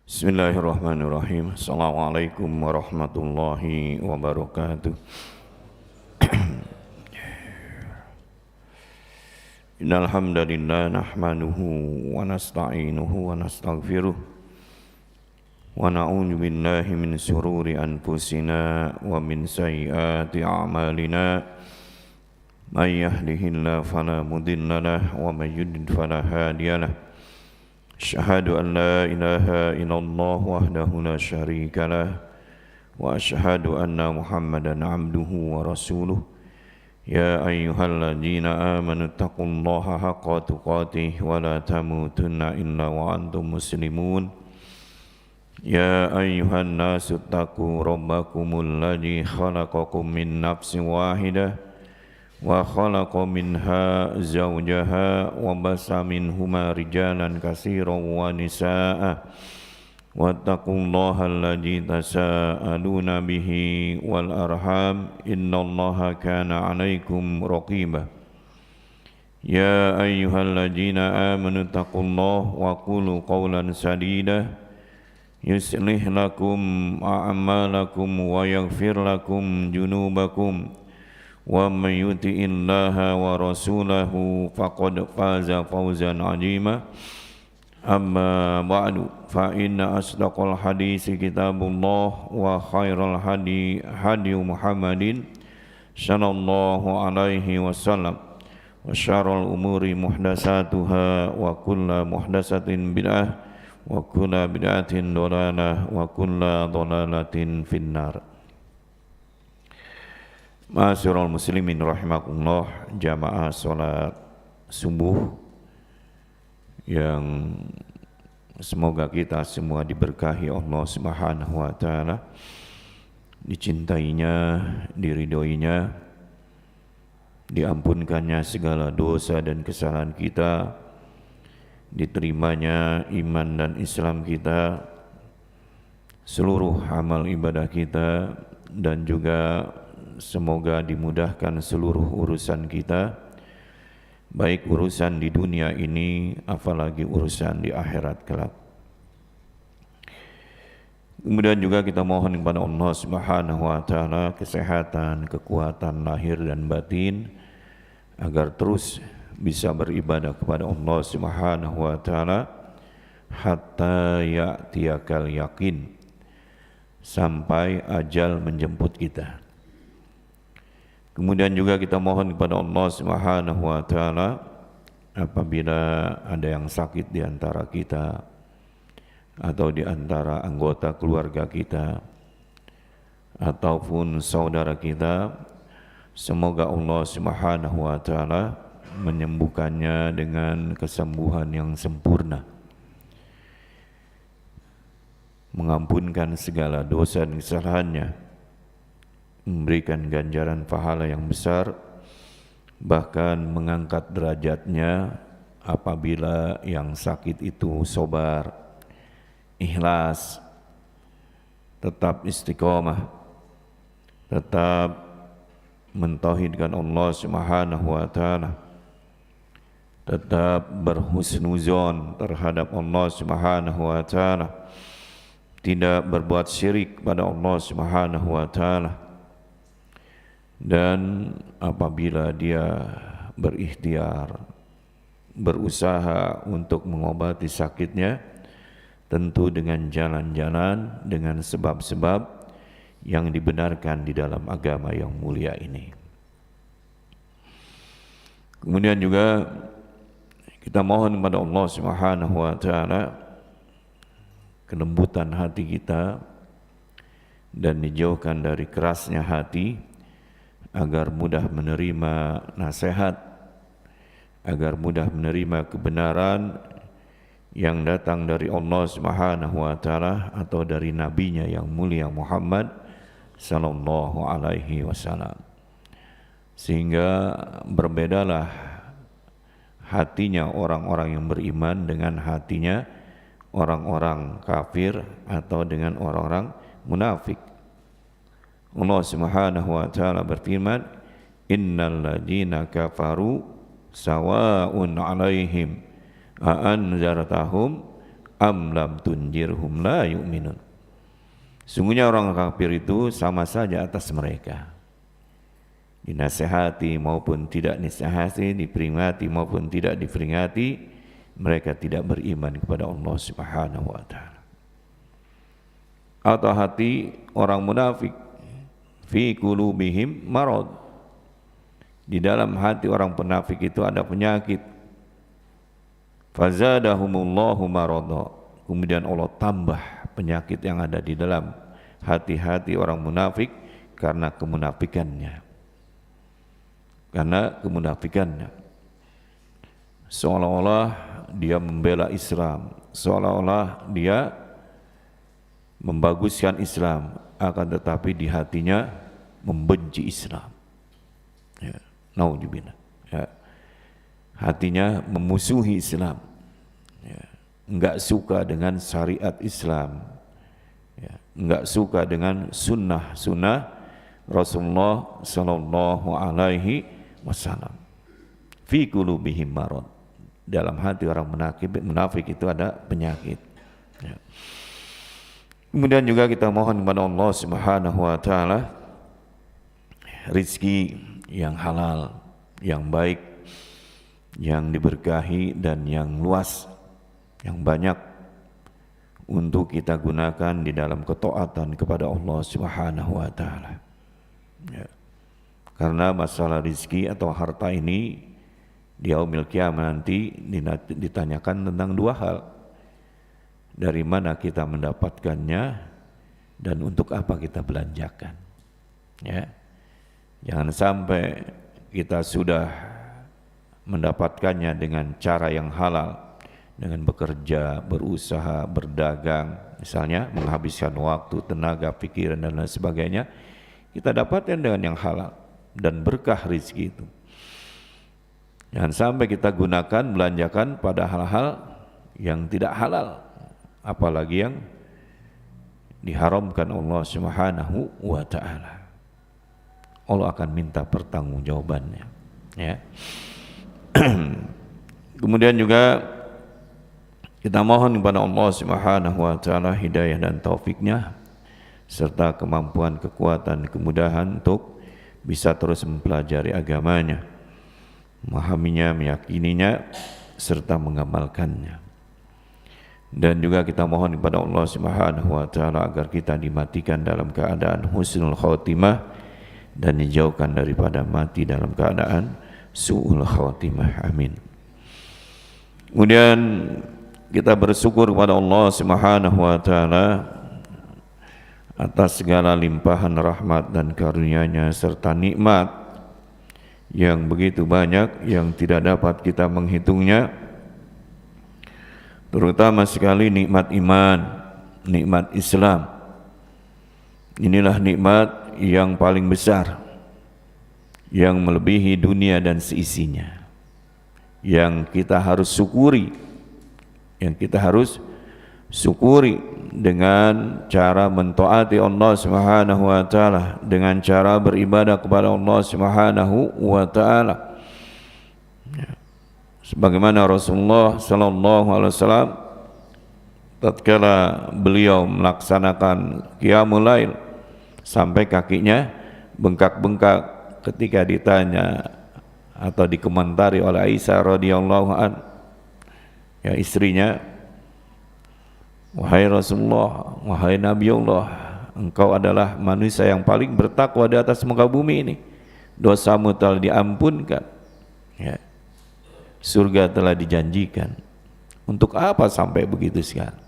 Bismillahirrahmanirrahim. Assalamualaikum warahmatullahi wabarakatuh. Innal hamdalillah nahmaduhu wa nasta'inuhu wa nastaghfiruh wa na'udzu billahi min shururi anfusina wa min sayyiati a'malina. May yahdihillahu fala mudilla lahu wa may yudlil fala hadiya lahu. Asyhadu an la ilaha illallah wahdahu la syarika lah wa asyhadu anna Muhammadan abduhu wa rasuluh. Ya ayyuhalladzina amanu taqullaha haqqa tuqatih wa la tamutunna illa wa antum muslimun. Ya ayyuhan nasu taqu rabbakumul ladzi khalaqakum min nafsin wahidah wa khalaqa minha zawjaha wa basa minhuma rijalan katsiran wa nisaa'a wattaqullaha alladzi tasaaluna bihi wal arham innallaha kana 'alaikum raqiba. Ya ayyuhalladzina amanu taqullaha wa qulu qawlan sadida yuslih lakum a'malakum wa yaghfir lakum junubakum wa may yuti'illaha wa rasulahu faqad faza fawzan 'azima. Amma ba'du, fa inna asdaqal hadisi kitabullah wa khairal hadi hadi Muhammadin sallallahu alaihi wasallam wa syarrul umuri muhdatsatuha wa kullu muhdatsatin bid'ah wa kullu bid'atin dhalalah wa kullu dhalalatin finnar. Ma'asyiral muslimin rahimakumullah, jamaah salat subuh yang semoga kita semua diberkahi Allah Subhanahu wa taala, dicintainya, diridhoinya, diampunkannya segala dosa dan kesalahan kita, diterimanya iman dan Islam kita, seluruh amal ibadah kita, dan juga semoga dimudahkan seluruh urusan kita, baik urusan di dunia ini apalagi urusan di akhirat kelak. Kemudian juga kita mohon kepada Allah Subhanahu wa taala kesehatan, kekuatan lahir dan batin agar terus bisa beribadah kepada Allah Subhanahu wa taala hatta ya'tiyakal yakin, sampai ajal menjemput kita. Kemudian juga kita mohon kepada Allah Subhanahu wa taala apabila ada yang sakit di antara kita atau di antara anggota keluarga kita ataupun saudara kita, semoga Allah Subhanahu wa taala menyembuhkannya dengan kesembuhan yang sempurna, mengampunkan segala dosa dan kesalahannya, memberikan ganjaran pahala yang besar, bahkan mengangkat derajatnya apabila yang sakit itu sabar, ikhlas, tetap istiqomah, tetap mentauhidkan Allah Subhanahu wa taala, tetap berhusnuzon terhadap Allah Subhanahu wa taala, tidak berbuat syirik pada Allah Subhanahu wa taala. Dan apabila dia berikhtiar, berusaha untuk mengobati sakitnya, tentu dengan jalan-jalan, dengan sebab-sebab yang dibenarkan di dalam agama yang mulia ini. Kemudian juga kita mohon kepada Allah Subhanahu wa taala kelembutan hati kita dan dijauhkan dari kerasnya hati, agar mudah menerima nasihat, agar mudah menerima kebenaran yang datang dari Allah Subhanahu wa taala atau dari nabinya yang mulia Muhammad sallallahu alaihi wasallam. Sehingga berbedalah hatinya orang-orang yang beriman dengan hatinya orang-orang kafir atau dengan orang-orang munafik. Allah Subhanahu wa taala berfirman, innal ladzina kafaru sawa'un 'alaihim a anzartahum am lam tunjirhum la yu'minun. Sungguhnya orang kafir itu sama saja atas mereka, dinasihati maupun tidak dinasihati, diperingati maupun tidak diperingati, mereka tidak beriman kepada Allah Subhanahu wa taala. Atau hati orang munafik, fi qulubihim marad, di dalam hati orang munafik itu ada penyakit. Fazadahumullahu marada, kemudian Allah tambah penyakit yang ada di dalam hati-hati orang munafik karena kemunafikannya. Karena kemunafikannya, seolah-olah dia membela Islam, seolah-olah dia membaguskan Islam, akan tetapi di hatinya membenci Islam. Ya, naudzubillah. Ya. Hatinya memusuhi Islam. Ya. Enggak suka dengan syariat Islam. Ya. Enggak suka dengan sunnah Rasulullah sallallahu alaihi wasallam. Fi qulubihim marad, dalam hati orang munafik itu ada penyakit. Ya. Kemudian juga kita mohon kepada Allah Subhanahu wa taala rizki yang halal, yang baik, yang diberkahi dan yang luas, yang banyak untuk kita gunakan di dalam ketaatan kepada Allah Subhanahu wa taala. Ya. Karena masalah rizki atau harta ini di yaumil qiyamah nanti ditanyakan tentang dua hal. Dari mana kita mendapatkannya dan untuk apa kita belanjakan. Ya. Jangan sampai kita sudah mendapatkannya dengan cara yang halal, dengan bekerja, berusaha, berdagang, misalnya menghabiskan waktu, tenaga, pikiran dan lain sebagainya, kita dapatkan dengan yang halal dan berkah rezeki itu. Jangan sampai kita gunakan, belanjakan pada hal-hal yang tidak halal, apalagi yang diharamkan Allah Subhanahu wa taala. Allah akan minta pertanggungjawabannya, ya. Kemudian juga kita mohon kepada Allah Subhanahu wa taala hidayah dan taufiknya serta kemampuan, kekuatan, kemudahan untuk bisa terus mempelajari agamanya, memahaminya, meyakininya serta mengamalkannya. Dan juga kita mohon kepada Allah Subhanahu wa taala agar kita dimatikan dalam keadaan husnul khatimah dan dijauhkan daripada mati dalam keadaan su'ul khatimah. Amin. Kemudian kita bersyukur kepada Allah Subhanahu wa taala atas segala limpahan rahmat dan karunia-Nya serta nikmat yang begitu banyak yang tidak dapat kita menghitungnya, terutama sekali nikmat iman, nikmat Islam. Inilah nikmat yang paling besar, yang melebihi dunia dan seisinya, yang kita harus syukuri, dengan cara mentaati Allah Subhanahu wa taala, dengan cara beribadah kepada Allah Subhanahu wa taala. Sebagaimana Rasulullah sallallahu alaihi wasallam tatkala beliau melaksanakan qiyamul lail sampai kakinya bengkak-bengkak ketika ditanya atau dikomentari oleh Aisyah radhiyallahu an, ya istrinya, wahai Rasulullah, wahai Nabi Allah, engkau adalah manusia yang paling bertakwa di atas muka bumi ini, dosamu telah diampunkan, ya, surga telah dijanjikan. Untuk apa sampai begitu sekarang?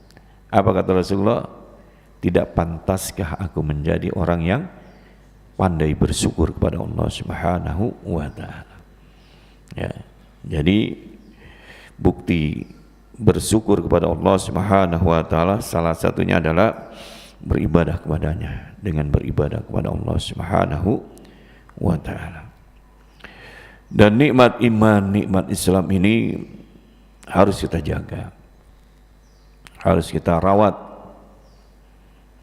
Apa kata Rasulullah? Tidak pantaskah aku menjadi orang yang pandai bersyukur kepada Allah Subhanahu wa taala? Ya, jadi bukti bersyukur kepada Allah Subhanahu wa taala salah satunya adalah beribadah kepadanya, dengan beribadah kepada Allah Subhanahu wa taala. Dan nikmat iman, nikmat Islam ini harus kita jaga, harus kita rawat,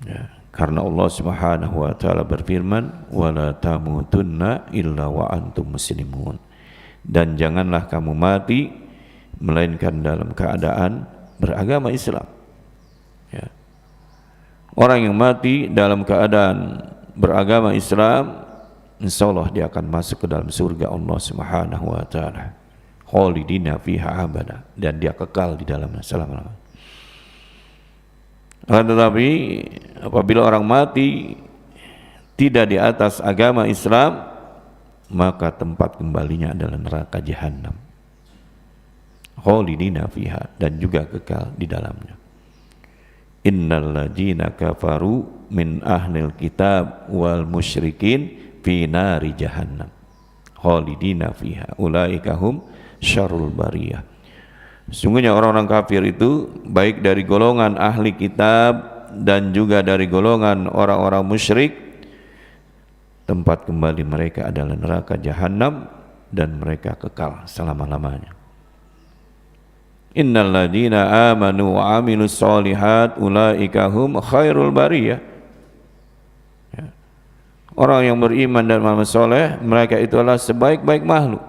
ya, karena Allah Subhanahu wa taala berfirman, wala tamutunna illa wa antum muslimun, dan janganlah kamu mati melainkan dalam keadaan beragama Islam. Ya. Orang yang mati dalam keadaan beragama Islam, insyaallah dia akan masuk ke dalam surga Allah Subhanahu wa taala. Khalidina fiha abada, dan dia kekal di dalamnya selama-lamanya. Tetapi apabila orang mati tidak di atas agama Islam, maka tempat kembalinya adalah neraka jahanam. Khalidina fiha, dan juga kekal di dalamnya. Innal ladzina kafaru min ahlil kitab wal musyrikin fi nari jahannam khalidina fiha ulaika hum syarrul bariyah. Sungguhnya orang-orang kafir itu baik dari golongan ahli kitab dan juga dari golongan orang-orang musyrik, tempat kembali mereka adalah neraka jahanam dan mereka kekal selama-lamanya. Innal ladzina amanu wa amilus solihat ulaika hum khairul bariyah. Ya. Orang yang beriman dan beramal soleh, mereka itu adalah sebaik-baik makhluk.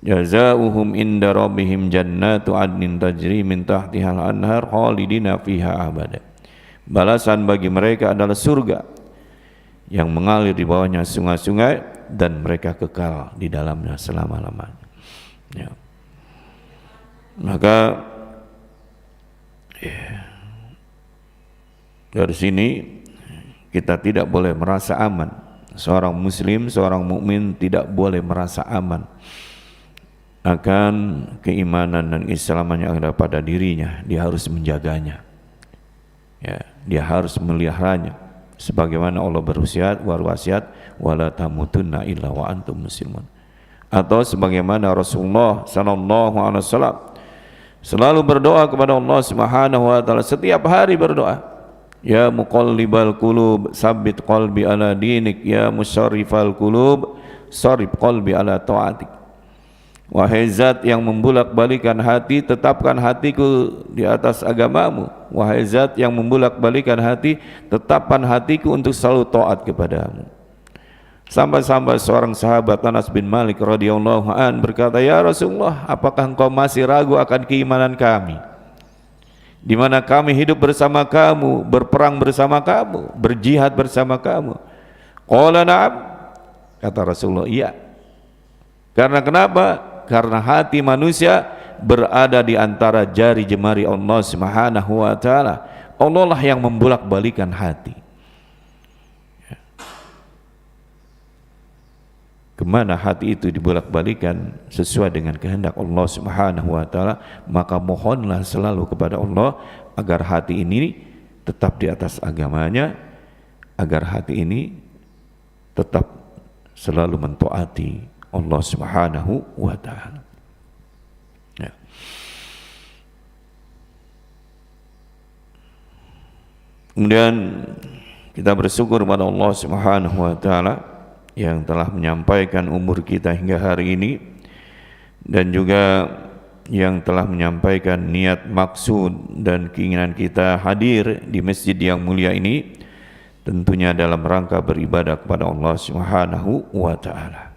Jazaohum inda rabbihim jannatu adnin tajri min tahtihal anhar khalidina fiha abada. Balasan bagi mereka adalah surga yang mengalir di bawahnya sungai-sungai dan mereka kekal di dalamnya selama-lamanya. Ya. Maka dari sini kita tidak boleh merasa aman. Seorang muslim, seorang mukmin tidak boleh merasa aman akan keimanan dan keislaman yang ada pada dirinya. Dia harus menjaganya. Ya, dia harus meliharanya. Sebagaimana Allah berwasiat, wala tamutunna illa wa antum muslimun. Atau sebagaimana Rasulullah sallallahu alaihi wasallam selalu berdoa kepada Allah Subhanahu wa taala, setiap hari berdoa, ya muqallibal qulub tsabbit qalbi ala dinik, ya musarrifal qulub sarrif qalbi ala taatik. Wahai zat yang membulak-balikan hati, tetapkan hatiku di atas agamamu. Wahai zat yang membulak-balikan hati, tetapkan hatiku untuk selalu taat kepadamu. Sampai-sampai seorang sahabat Anas bin Malik radhiyallahu an berkata, ya Rasulullah, apakah engkau masih ragu akan keimanan kami, di mana kami hidup bersama kamu, berperang bersama kamu, berjihad bersama kamu? Qala na'am, kata Rasulullah, iya. Karena kenapa? Karena hati manusia berada di antara jari jemari Allah Subhanahu wa taala. Allah lah yang membulak-balikan hati. Kemana hati itu dibulak-balikan sesuai dengan kehendak Allah Subhanahu wa taala, maka mohonlah selalu kepada Allah agar hati ini tetap di atas agamanya, agar hati ini tetap selalu mentaati Allah Subhanahu wa taala. Ya. Kemudian kita bersyukur kepada Allah Subhanahu wa taala yang telah menyampaikan umur kita hingga hari ini, dan juga yang telah menyampaikan niat, maksud dan keinginan kita hadir di masjid yang mulia ini, tentunya dalam rangka beribadah kepada Allah Subhanahu wa taala.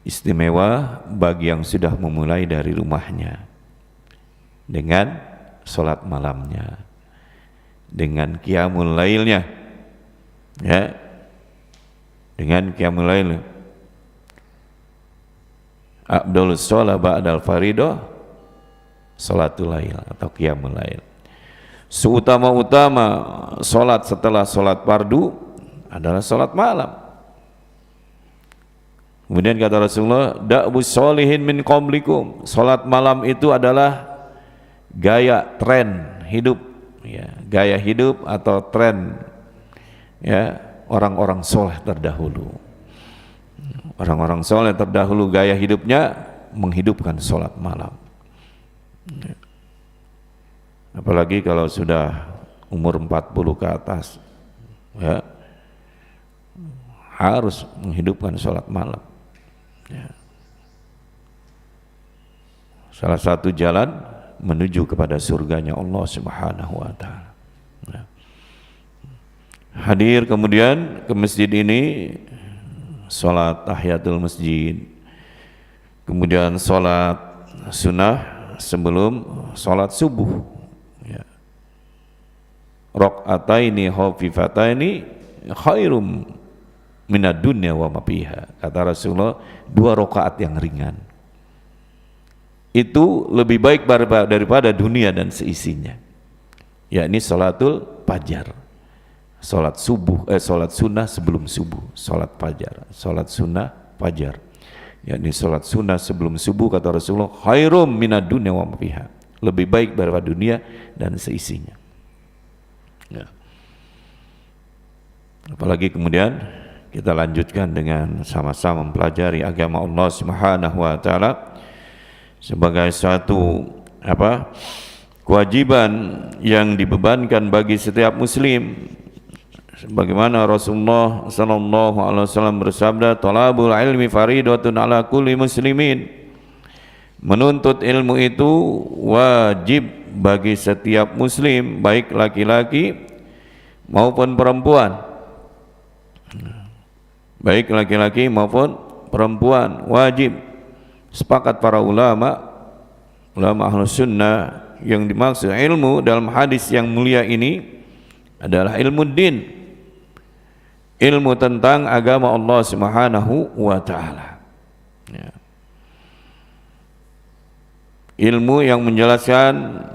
Istimewa bagi yang sudah memulai dari rumahnya dengan sholat malamnya, dengan qiyamul lailnya, ya, dengan qiyamul lail. Abdul sholat ba'dal faridah sholatul lail atau qiyamul lail. Seutama-utama sholat setelah sholat fardu adalah sholat malam. Kemudian kata Rasulullah, da'bus sholihin min qablikum, sholat malam itu adalah gaya tren hidup, ya, gaya hidup atau tren, ya, orang-orang soleh terdahulu. Orang-orang soleh terdahulu gaya hidupnya menghidupkan sholat malam. Apalagi kalau sudah umur 40 ke atas, ya, harus menghidupkan sholat malam. Ya. Salah satu jalan menuju kepada surganya Allah Subhanahu wa taala. Ya. Hadir kemudian ke masjid ini, sholat tahiyatul masjid, kemudian sholat sunnah sebelum sholat subuh. Ya. Rakaataini khafifataini khairum minad dunya wa ma fiha. Kata Rasulullah, 2 rakaat yang ringan itu lebih baik daripada dunia dan seisinya. Yakni salatul fajar. Salat sunnah sebelum subuh, salat fajar, salat sunnah fajar. Yakni salat sunnah sebelum subuh, kata Rasulullah, khairum minad dunya wa ma fiha. Lebih baik daripada dunia dan seisinya. Ya. Apalagi kemudian kita lanjutkan dengan sama-sama mempelajari agama Allah Subhanahu wa taala sebagai suatu kewajiban yang dibebankan bagi setiap muslim. Sebagaimana Rasulullah sallallahu alaihi wasallam bersabda, "Talabul ilmi faridatun ala kulli muslimin." Menuntut ilmu itu wajib bagi setiap muslim, baik laki-laki maupun perempuan. Baik laki-laki maupun perempuan, wajib. Sepakat para ulama ahlus sunnah, yang dimaksud ilmu dalam hadis yang mulia ini adalah ilmu din, ilmu tentang agama Allah Subhanahu wa taala. Ya. Ilmu yang menjelaskan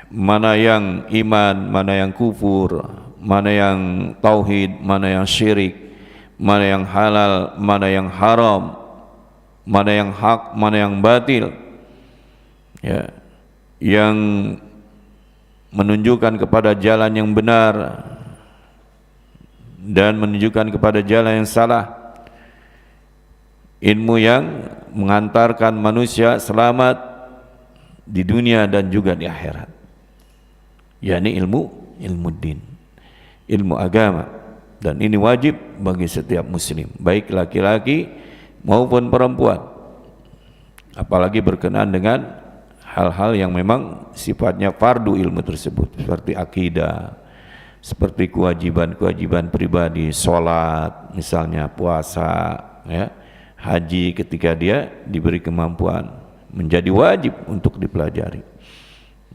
mana yang iman, mana yang kufur, mana yang tauhid, mana yang syirik, mana yang halal, mana yang haram, mana yang hak, mana yang batil, ya, yang menunjukkan kepada jalan yang benar dan menunjukkan kepada jalan yang salah. Ilmu yang mengantarkan manusia selamat di dunia dan juga di akhirat, yakni ilmu din, ilmu agama. Dan ini wajib bagi setiap muslim, baik laki-laki maupun perempuan, apalagi berkenaan dengan hal-hal yang memang sifatnya fardu ilmu tersebut, seperti akidah, seperti kewajiban pribadi, sholat misalnya, puasa, ya, haji, ketika dia diberi kemampuan, menjadi wajib untuk dipelajari.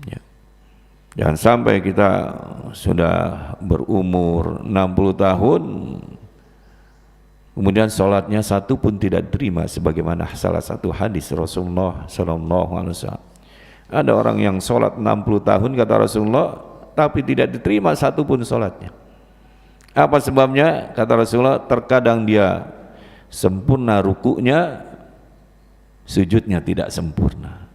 Ya. Jangan sampai kita sudah berumur 60 tahun kemudian sholatnya satu pun tidak diterima, sebagaimana salah satu hadis Rasulullah sallallahu alaihi wasallam. Ada orang yang sholat 60 tahun, kata Rasulullah, tapi tidak diterima satu pun sholatnya. Apa sebabnya? Kata Rasulullah, terkadang dia sempurna rukuknya, sujudnya tidak sempurna.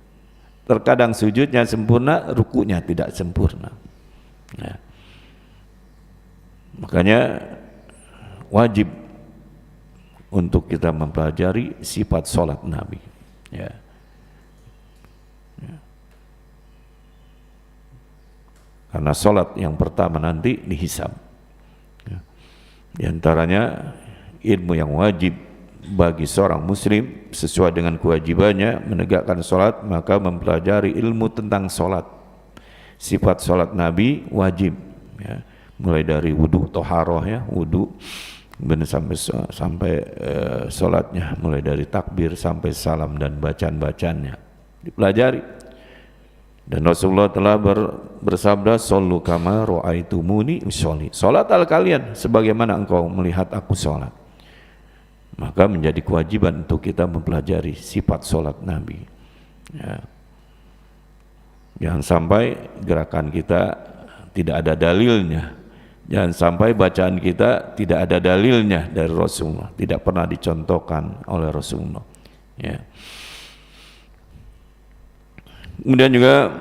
Terkadang sujudnya sempurna, rukuknya tidak sempurna. Nah, makanya wajib untuk kita mempelajari sifat sholat Nabi. Ya. Ya. Karena sholat yang pertama nanti dihisab. Ya. Di antaranya ilmu yang wajib bagi seorang muslim sesuai dengan kewajibannya menegakkan sholat, maka mempelajari ilmu tentang sholat. Sifat sholat Nabi wajib. Ya. Mulai dari wudu, toharoh, ya, wudu, sampai sholatnya, mulai dari takbir sampai salam dan bacaan-bacaannya dipelajari. Dan Rasulullah telah bersabda, "Shollu kama ra'aitumuni usolli." Sholatlah kalian sebagaimana engkau melihat aku sholat. Maka menjadi kewajiban untuk kita mempelajari sifat sholat Nabi. Ya. Jangan sampai gerakan kita tidak ada dalilnya. Jangan sampai bacaan kita tidak ada dalilnya dari Rasulullah, tidak pernah dicontohkan oleh Rasulullah. Ya. Kemudian juga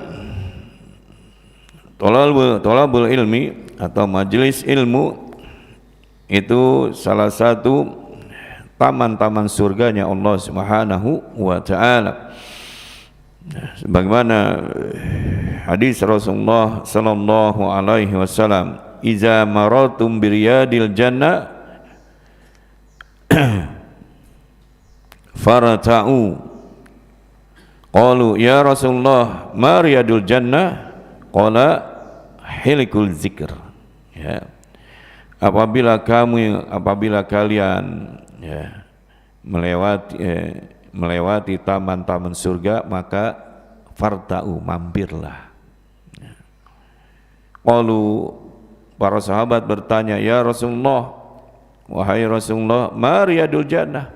thalabul ilmi atau majelis ilmu itu salah satu taman-taman surganya Allah Subhanahu wa taala. Sebagaimana hadis Rasulullah sallallahu alaihi wasallam, "Iza maratum biriyadil jannah farata'u." Qalu ya Rasulullah ma riyadul jannah? Qala hilikul zikr. Ya. Apabila kalian, ya, melewati taman-taman surga, maka farta'u, mampirlah. Qalu, para sahabat bertanya, ya Rasulullah, wahai Rasulullah, ma riyadul jannah,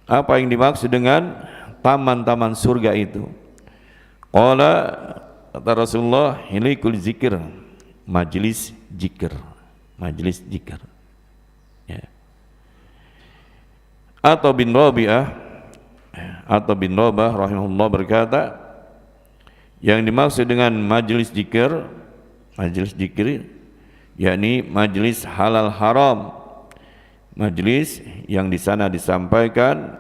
apa yang dimaksud dengan taman-taman surga itu? Qala, kata Rasulullah, hilikul zikir, majlis zikir, majlis zikir. Ya. Atau bin Rabi'ah rahimahullah berkata, yang dimaksud dengan majlis zikir yakni majlis halal haram, majlis yang di sana disampaikan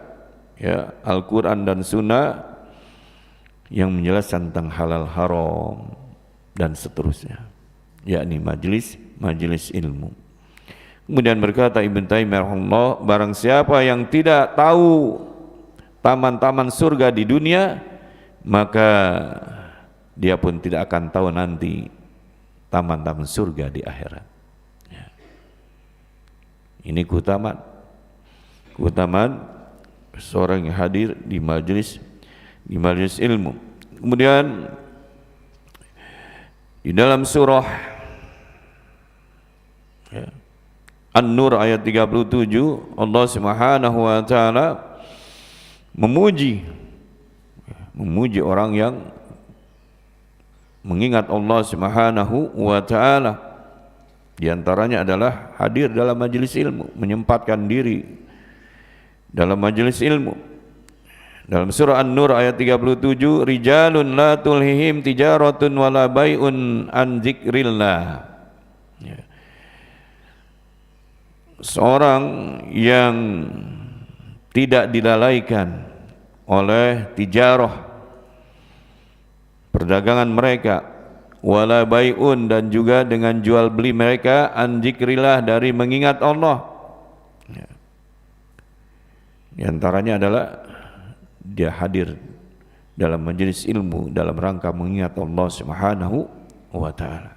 ya Al-Quran dan Sunnah yang menjelaskan tentang halal haram dan seterusnya, yakni majlis ilmu. Kemudian berkata Ibn Taimiyah rahimahullah, barang siapa yang tidak tahu taman-taman surga di dunia, maka dia pun tidak akan tahu nanti taman-taman surga di akhirat. Ya. Ini keutamaan seorang yang hadir di majlis ilmu. Kemudian di dalam surah ya, An-Nur ayat 37, Allah Subhanahu wa taala memuji orang yang mengingat Allah Subhanahu wa taala. Di antaranya adalah hadir dalam majelis ilmu, menyempatkan diri dalam majelis ilmu. Dalam surah An-Nur ayat 37, rijalun la tulhihim tijaratun wala bai'un an dzikrillah. Ya. Seorang yang tidak dilalaikan oleh tijarah, perdagangan mereka, wala bai'un, dan juga dengan jual beli mereka, an dzikrillah, dari mengingat Allah. Ya. Di antaranya adalah dia hadir dalam majelis ilmu dalam rangka mengingat Allah Subhanahu wa taala.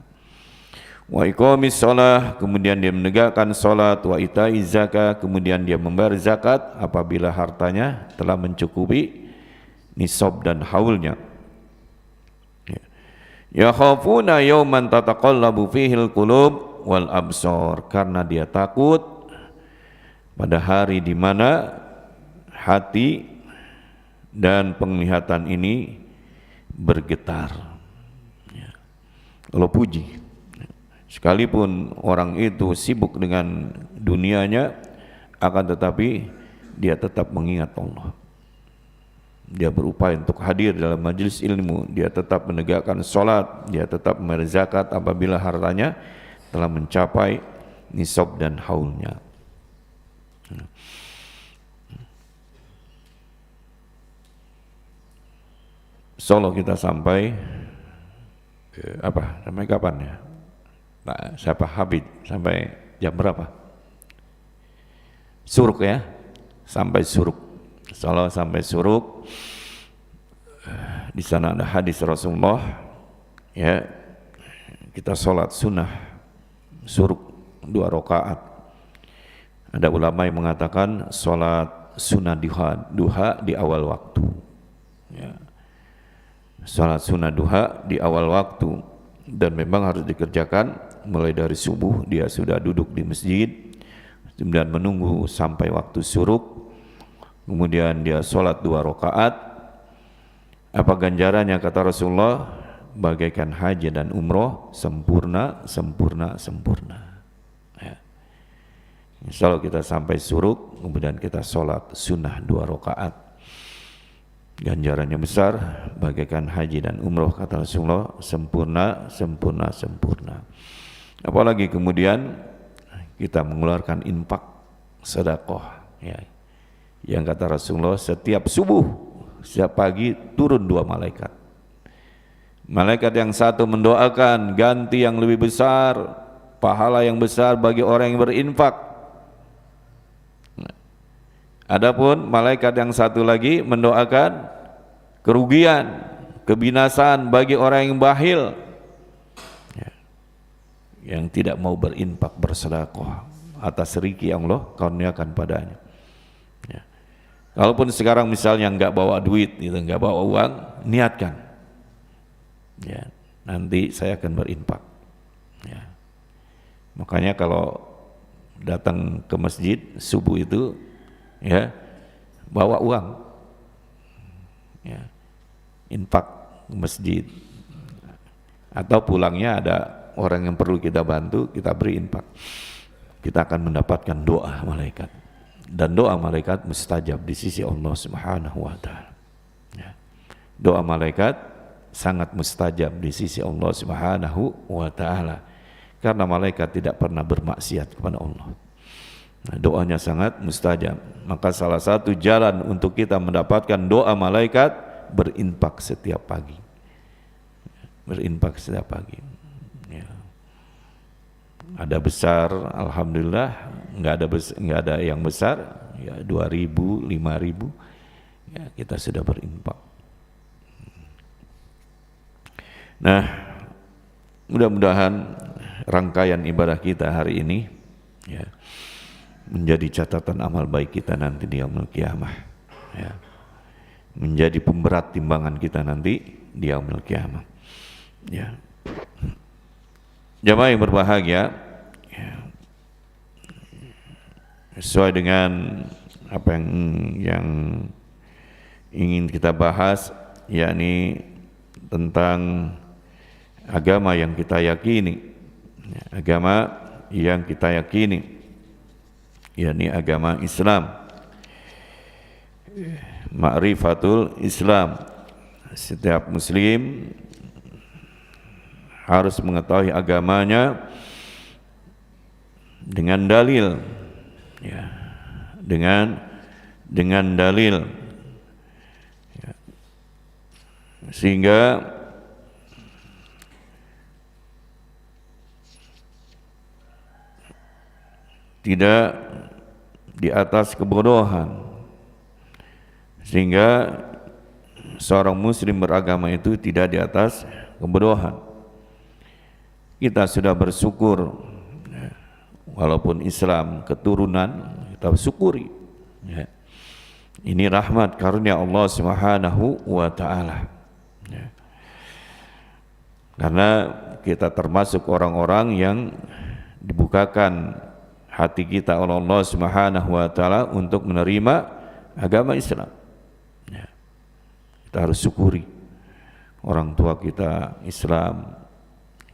Wa iqamis shalah, kemudian dia menegakkan salat, wa itaiz zakat, kemudian dia membayar zakat apabila hartanya telah mencukupi nisab dan haulnya. Ya khafuna yawman tataqallabu fihil qulub wal absar, karena dia takut pada hari di mana hati dan penglihatan ini bergetar. Ya. Kalau puji, sekalipun orang itu sibuk dengan dunianya, akan tetapi dia tetap mengingat Allah. Dia berupaya untuk hadir dalam majelis ilmu, dia tetap menegakkan sholat, dia tetap membayar zakat apabila hartanya telah mencapai nisab dan haulnya. Insyaallah kita sampai sampai kapan ya? Nah, siapa Habib sampai jam berapa? Suruk ya, sampai suruk. Insyaallah sampai suruk. Di sana ada hadis Rasulullah, ya, kita sholat sunnah suruk 2 rakaat. Ada ulama yang mengatakan sholat sunnah duha di awal waktu. Ya. Sholat sunnah duha di awal waktu, dan memang harus dikerjakan mulai dari subuh. Dia sudah duduk di masjid, kemudian menunggu sampai waktu suruk, kemudian dia sholat 2 rakaat. Apa ganjarannya? Kata Rasulullah, bagaikan haji dan umroh, sempurna. Ya. Insyaallah kita sampai suruk, kemudian kita sholat sunnah 2 rakaat. Ganjarannya besar, bagaikan haji dan umroh, kata Rasulullah, sempurna. Apalagi kemudian kita mengeluarkan infak, sedekah, ya. Yang kata Rasulullah, setiap subuh, setiap pagi turun 2 malaikat. Malaikat yang satu mendoakan ganti yang lebih besar, pahala yang besar bagi orang yang berinfak. Adapun malaikat yang satu lagi mendoakan kerugian, kebinasaan bagi orang yang bakhil, ya, yang tidak mau berinfak, bersedekah atas rezeki yang Allah karuniakan padanya. Ya. Kalaupun sekarang misalnya nggak bawa duit, gitu, nggak bawa uang, niatkan. Ya, nanti saya akan berinfak. Ya. Makanya kalau datang ke masjid subuh itu, ya bawa uang, ya, infak ke masjid. Atau pulangnya ada orang yang perlu kita bantu, kita beri infak. Kita akan mendapatkan doa malaikat. Dan doa malaikat mustajab di sisi Allah Subhanahu wa taala. Ya. Doa malaikat sangat mustajab di sisi Allah Subhanahu wa taala. Karena malaikat tidak pernah bermaksiat kepada Allah. Nah, doanya sangat mustajab. Maka salah satu jalan untuk kita mendapatkan doa malaikat, berinfak setiap pagi. Berinfak setiap pagi. Ya. Ada besar, alhamdulillah, nggak ada yang besar, ya 2.000, 5.000, ya kita sudah berinfak. Nah, mudah-mudahan rangkaian ibadah kita hari ini, ya, menjadi catatan amal baik kita nanti di yaumul qiyamah, ya, menjadi pemberat timbangan kita nanti di yaumul qiyamah, ya. Jamaah yang berbahagia, ya, sesuai dengan apa yang ingin kita bahas, yakni tentang agama yang kita yakini, agama yang kita yakini, yakni agama Islam, ma'rifatul Islam. Setiap muslim harus mengetahui agamanya dengan dalil, ya, dengan dalil, ya, sehingga tidak di atas kebodohan, sehingga seorang muslim beragama itu tidak di atas kebodohan. Kita sudah bersyukur, walaupun Islam keturunan, kita syukuri, ya. Ini rahmat karunia Allah Subhanahu wa taala, ya. Karena kita termasuk orang-orang yang dibukakan hati kita oleh Allah Subhanahu wa taala untuk menerima agama Islam, ya. Kita harus syukuri orang tua kita Islam,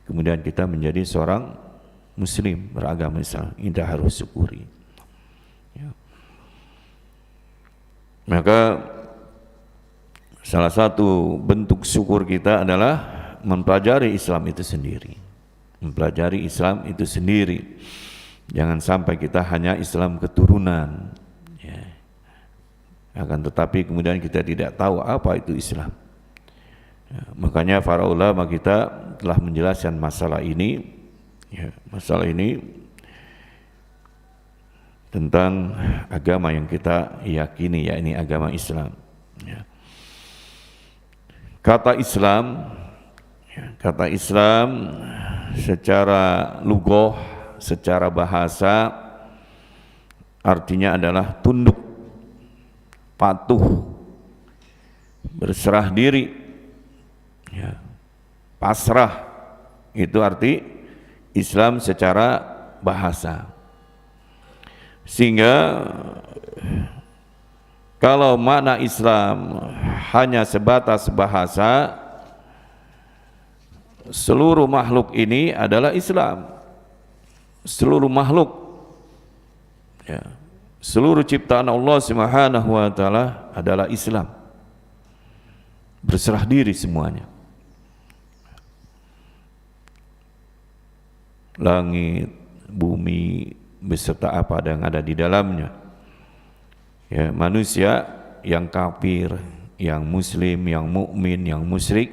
kemudian kita menjadi seorang muslim beragama Islam, kita harus syukuri, ya. Maka salah satu bentuk syukur kita adalah mempelajari Islam itu sendiri, mempelajari Islam itu sendiri. Jangan sampai kita hanya Islam keturunan, ya. Akan tetapi kemudian kita tidak tahu apa itu Islam, ya. Makanya para ulama kita telah menjelaskan masalah ini, ya, masalah ini tentang agama yang kita yakini, yakni agama Islam, ya. Kata Islam, ya, kata Islam secara lughah, secara bahasa artinya adalah tunduk, patuh, berserah diri, ya, pasrah. Itu arti Islam secara bahasa. Sehingga kalau makna Islam hanya sebatas bahasa, seluruh makhluk ini adalah Islam. Seluruh makhluk, ya, seluruh ciptaan Allah Subhanahu wa taala adalah Islam. Berserah diri semuanya. Langit, bumi beserta apa yang ada di dalamnya, ya, manusia yang kafir, yang muslim, yang mukmin, yang musyrik,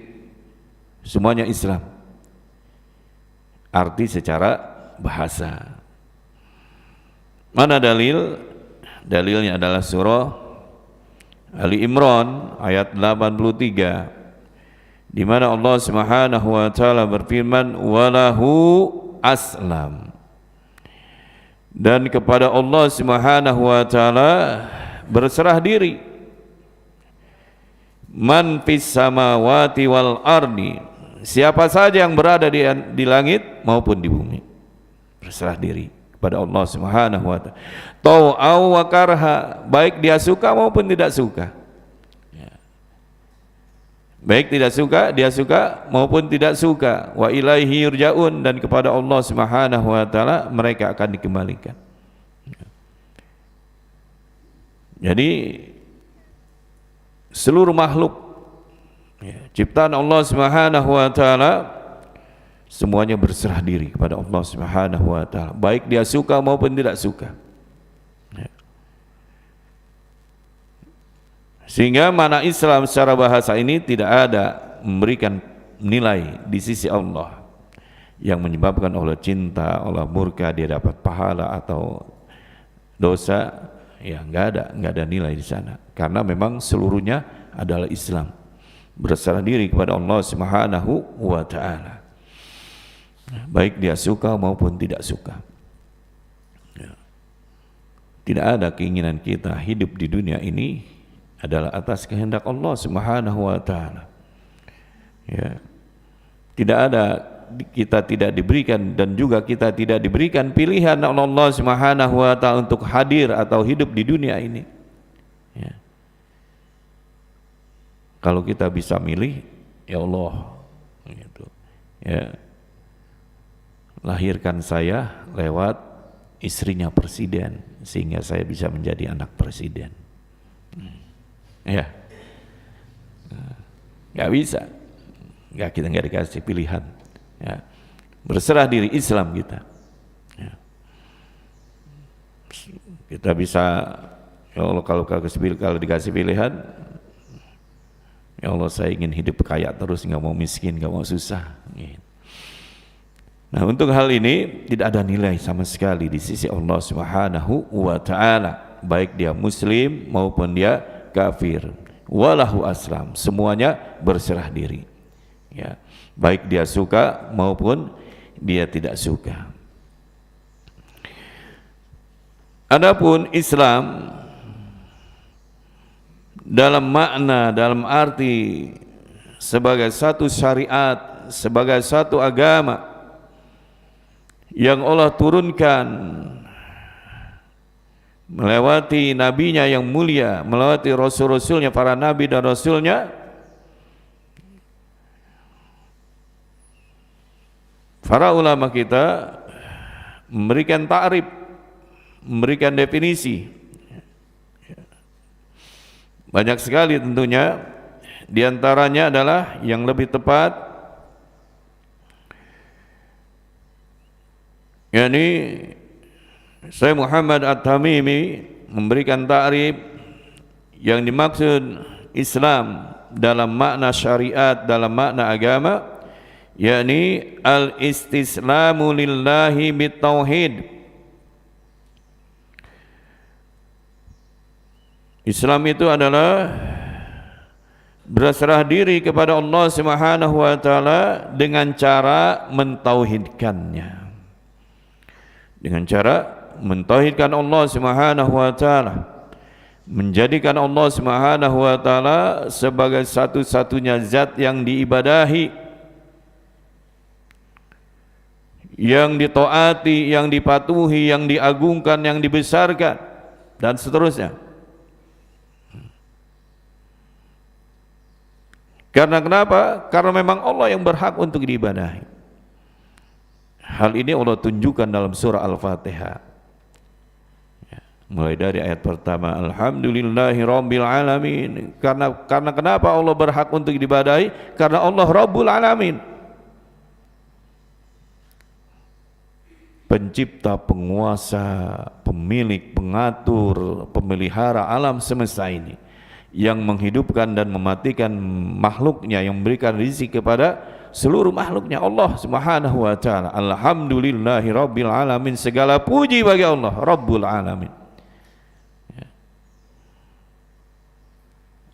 semuanya Islam. Arti secara bahasa. Mana dalil? Dalilnya adalah surah Ali Imran ayat 83, di mana Allah Subhanahu wa taala berfirman, walahu aslam, dan kepada Allah Subhanahu wa taala berserah diri. Man fis samawati wal ardi, siapa saja yang berada di langit maupun di bumi, berserah diri kepada Allah Subhanahu wa taala. Tau'aw wa karha, baik dia suka maupun tidak suka. Baik tidak suka, dia suka maupun tidak suka. Wa ilaihi yurja'un, dan kepada Allah Subhanahu wa taala mereka akan dikembalikan. Jadi seluruh makhluk ciptaan Allah Subhanahu wa taala semuanya berserah diri kepada Allah Subhanahu wa taala, baik dia suka maupun tidak suka. Sehingga makna Islam secara bahasa ini tidak ada memberikan nilai di sisi Allah yang menyebabkan Allah cinta, Allah murka, dia dapat pahala atau dosa. Ya, nggak ada nilai di sana, karena memang seluruhnya adalah Islam, berserah diri kepada Allah Subhanahu wa taala, baik dia suka maupun tidak suka. Tidak ada keinginan kita hidup di dunia ini adalah atas kehendak Allah Subhanahu wa taala. Ya. Tidak ada, kita tidak diberikan dan juga kita tidak diberikan pilihan oleh Allah Subhanahu wa taala untuk hadir atau hidup di dunia ini. Ya. Kalau kita bisa milih, ya Allah, gitu. Ya. Lahirkan saya lewat istrinya presiden sehingga saya bisa menjadi anak presiden. Ya, nggak bisa, kita nggak dikasih pilihan. Ya. Berserah diri Islam kita. Ya. Kita bisa, ya Allah, kalau dikasih pilihan, ya Allah saya ingin hidup kaya terus, nggak mau miskin, nggak mau susah. Gitu. Nah, untuk hal ini tidak ada nilai sama sekali di sisi Allah Subhanahu wa taala, baik dia muslim maupun dia kafir. Walahu aslam, semuanya berserah diri. Ya, baik dia suka maupun dia tidak suka. Adapun Islam dalam makna, dalam arti sebagai satu syariat, sebagai satu agama yang Allah turunkan melewati nabinya yang mulia, melewati rasul-rasulnya, para nabi dan rasulnya, para ulama kita memberikan ta'rif, memberikan definisi banyak sekali tentunya. Di antaranya adalah yang lebih tepat, yakni Syekh Muhammad At-Tamimi memberikan ta'rif yang dimaksud Islam dalam makna syariat, dalam makna agama, yakni al-istislamu lillahi bitauhid. Islam itu adalah berserah diri kepada Allah Subhanahu wa taala dengan cara mentauhidkannya. Dengan cara mentauhidkan Allah Subhanahu wa taala, menjadikan Allah Subhanahu wa taala sebagai satu-satunya zat yang diibadahi, yang ditaati, yang dipatuhi, yang diagungkan, yang dibesarkan, dan seterusnya. Karena kenapa? Karena memang Allah yang berhak untuk diibadahi. Hal ini Allah tunjukkan dalam surah Al-Fatihah. Mulai dari ayat pertama, Alhamdulillahi Rabbil Alamin. Karena kenapa Allah berhak untuk diibadahi? Karena Allah Rabbul Alamin, pencipta, penguasa, pemilik, pengatur, pemelihara alam semesta ini, yang menghidupkan dan mematikan makhluknya, yang memberikan rezeki kepada seluruh makhluknya, Allah Subhanahu wa taala. Alhamdulillahi Rabbil Alamin, segala puji bagi Allah Rabbul Alamin.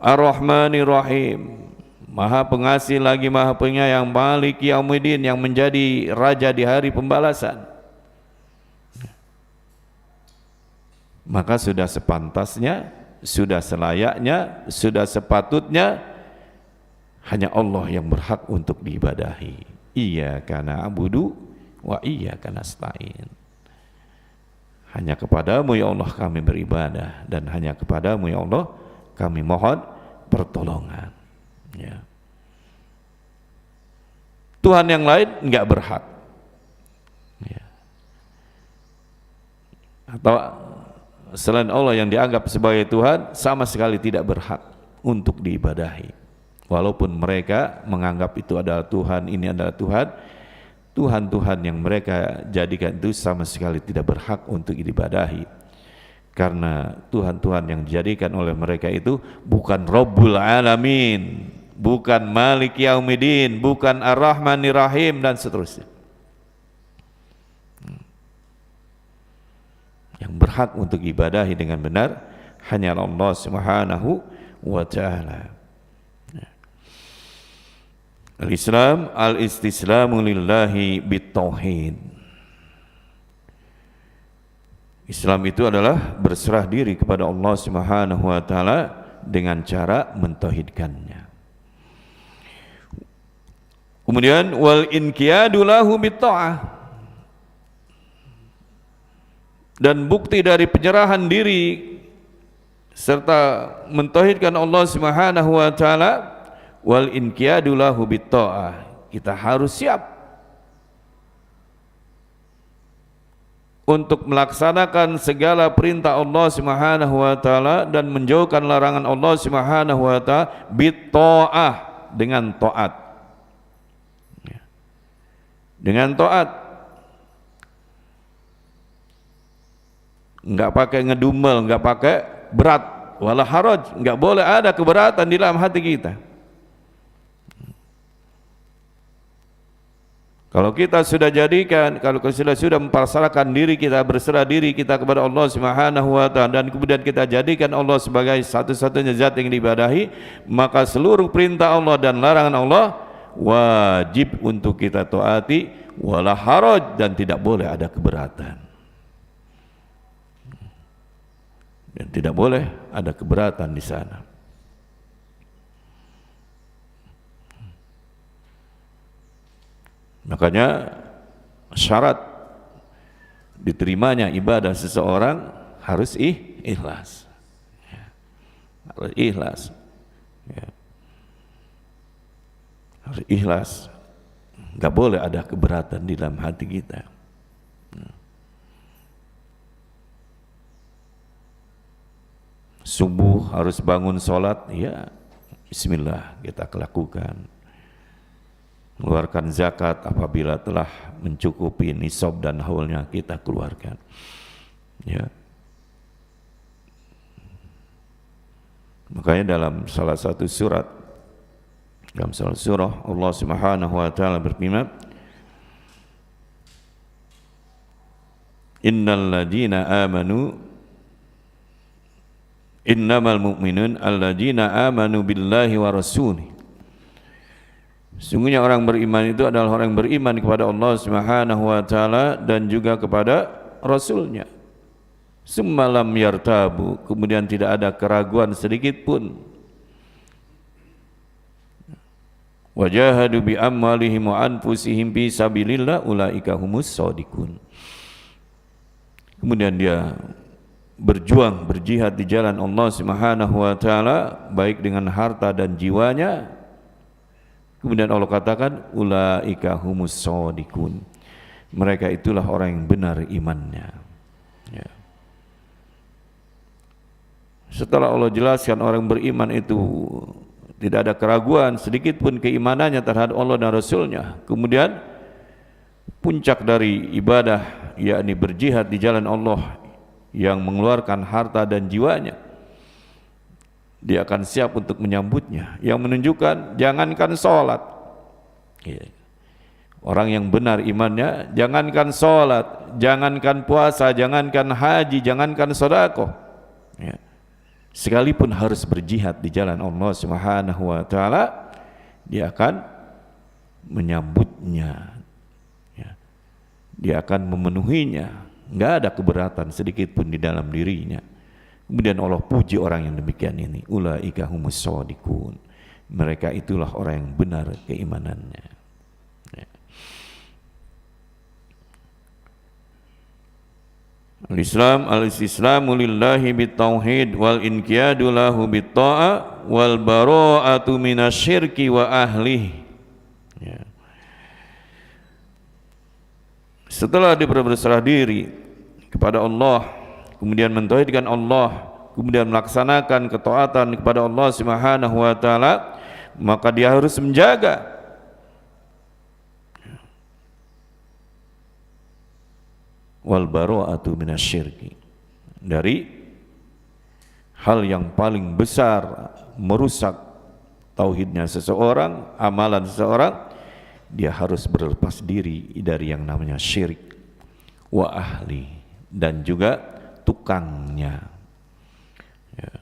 Ar-Rahmanir Rahim, Maha Pengasih lagi Maha Penyayang, Maliki Yaumiddin, yang menjadi raja di hari pembalasan. Maka sudah sepantasnya sudah selayaknya, sudah sepatutnya, hanya Allah yang berhak untuk diibadahi. Iyyaka na'budu wa iyyaka nasta'in. Hanya kepadamu ya Allah kami beribadah, dan hanya kepadamu ya Allah kami mohon pertolongan. Ya. Tuhan yang lain enggak berhak. Ya. Atau selain Allah yang dianggap sebagai Tuhan sama sekali tidak berhak untuk diibadahi. Walaupun mereka menganggap itu adalah Tuhan, ini adalah Tuhan, Tuhan-Tuhan yang mereka jadikan itu sama sekali tidak berhak untuk diibadahi. Karena Tuhan-Tuhan yang dijadikan oleh mereka itu bukan Rabbul Alamin, bukan Malik Yaumiddin, bukan Ar-Rahmanir Rahim, dan seterusnya. Yang berhak untuk ibadahi dengan benar hanya Allah Subhanahu wa ta'ala. Al-Islam al-istislamu lillahi bitauhid. Islam itu adalah berserah diri kepada Allah Subhanahu wa taala dengan cara mentauhidkannya. Kemudian wal inqiyadu lahu bitta'ah. Dan bukti dari penyerahan diri serta mentauhidkan Allah Subhanahu wa taala, wal inqiyadu lahu bitta'ah, kita harus siap untuk melaksanakan segala perintah Allah Subhanahu wa taala dan menjauhkan larangan Allah Subhanahu wa taala bitta'ah, dengan taat. Dengan taat, enggak pakai ngedumel, enggak pakai berat, wala haraj, enggak boleh ada keberatan di dalam hati kita. Kalau kita sudah jadikan, kalau kita sudah mempasrahkan diri kita, berserah diri kita kepada Allah Subhanahu wa taala, dan kemudian kita jadikan Allah sebagai satu-satunya zat yang diibadahi, maka seluruh perintah Allah dan larangan Allah wajib untuk kita taati, wala haraj, dan tidak boleh ada keberatan. Dan tidak boleh ada keberatan di sana. Makanya syarat diterimanya ibadah seseorang harus ikhlas. Harus ikhlas. Ya. Harus ikhlas. Enggak boleh ada keberatan di dalam hati kita. Subuh harus bangun sholat, ya bismillah kita lakukan. Keluarkan zakat apabila telah mencukupi nisab dan haulnya, kita keluarkan. Ya. Makanya dalam salah satu surat, dalam salah surah, Allah Subhanahu wa taala berfirman, innal ladzina amanu innamal mu'minun alladzina amanu billahi wa rasulih. Sungguhnya orang beriman itu adalah orang yang beriman kepada Allah Subhanahu wa taala dan juga kepada Rasulnya. Summa lam yartabu, kemudian tidak ada keraguan sedikit pun. Wajahadu bi amwalihim wa anfusihim fi sabilillah ulaika humus shadiqun. Kemudian dia berjuang, berjihad di jalan Allah Subhanahu wa taala baik dengan harta dan jiwanya. Kemudian Allah katakan ulaika humus shadiqun. Mereka itulah orang yang benar imannya. Ya. Setelah Allah jelaskan orang beriman itu tidak ada keraguan sedikit pun keimanannya terhadap Allah dan Rasulnya, kemudian puncak dari ibadah yakni berjihad di jalan Allah yang mengeluarkan harta dan jiwanya, dia akan siap untuk menyambutnya, yang menunjukkan jangankan sholat, orang yang benar imannya, jangankan sholat, jangankan puasa, jangankan haji, jangankan sedekah, ya, sekalipun harus berjihad di jalan Allah Subhanahu wa taala, dia akan menyambutnya, ya, dia akan memenuhinya, enggak ada keberatan sedikit pun di dalam dirinya. Kemudian Allah puji orang yang demikian ini, ulaika humus shadiqun. Mereka itulah orang yang benar keimanannya. Ya. Al-islamu lillahi bitauhid wal inqiyadu lahu bitta'a wal bara'atu minasyirki wa ahlihi. Ya. Setelah dia berserah diri kepada Allah, kemudian mentauhidkan Allah, kemudian melaksanakan ketaatan kepada Allah Subhanahu wa taala, maka dia harus menjaga wal bara'atu minasyirki, dari hal yang paling besar merusak tauhidnya seseorang, amalan seseorang. Dia harus berlepas diri dari yang namanya syirik, wa ahli, dan juga tukangnya. Ya.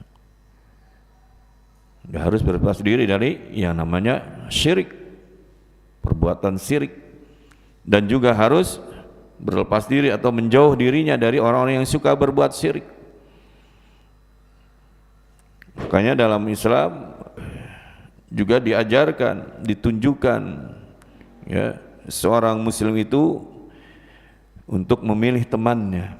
Dia harus berlepas diri dari yang namanya syirik, perbuatan syirik, dan juga harus berlepas diri atau menjauh dirinya dari orang-orang yang suka berbuat syirik. Makanya dalam Islam juga diajarkan, ditunjukkan, ya, seorang muslim itu untuk memilih temannya.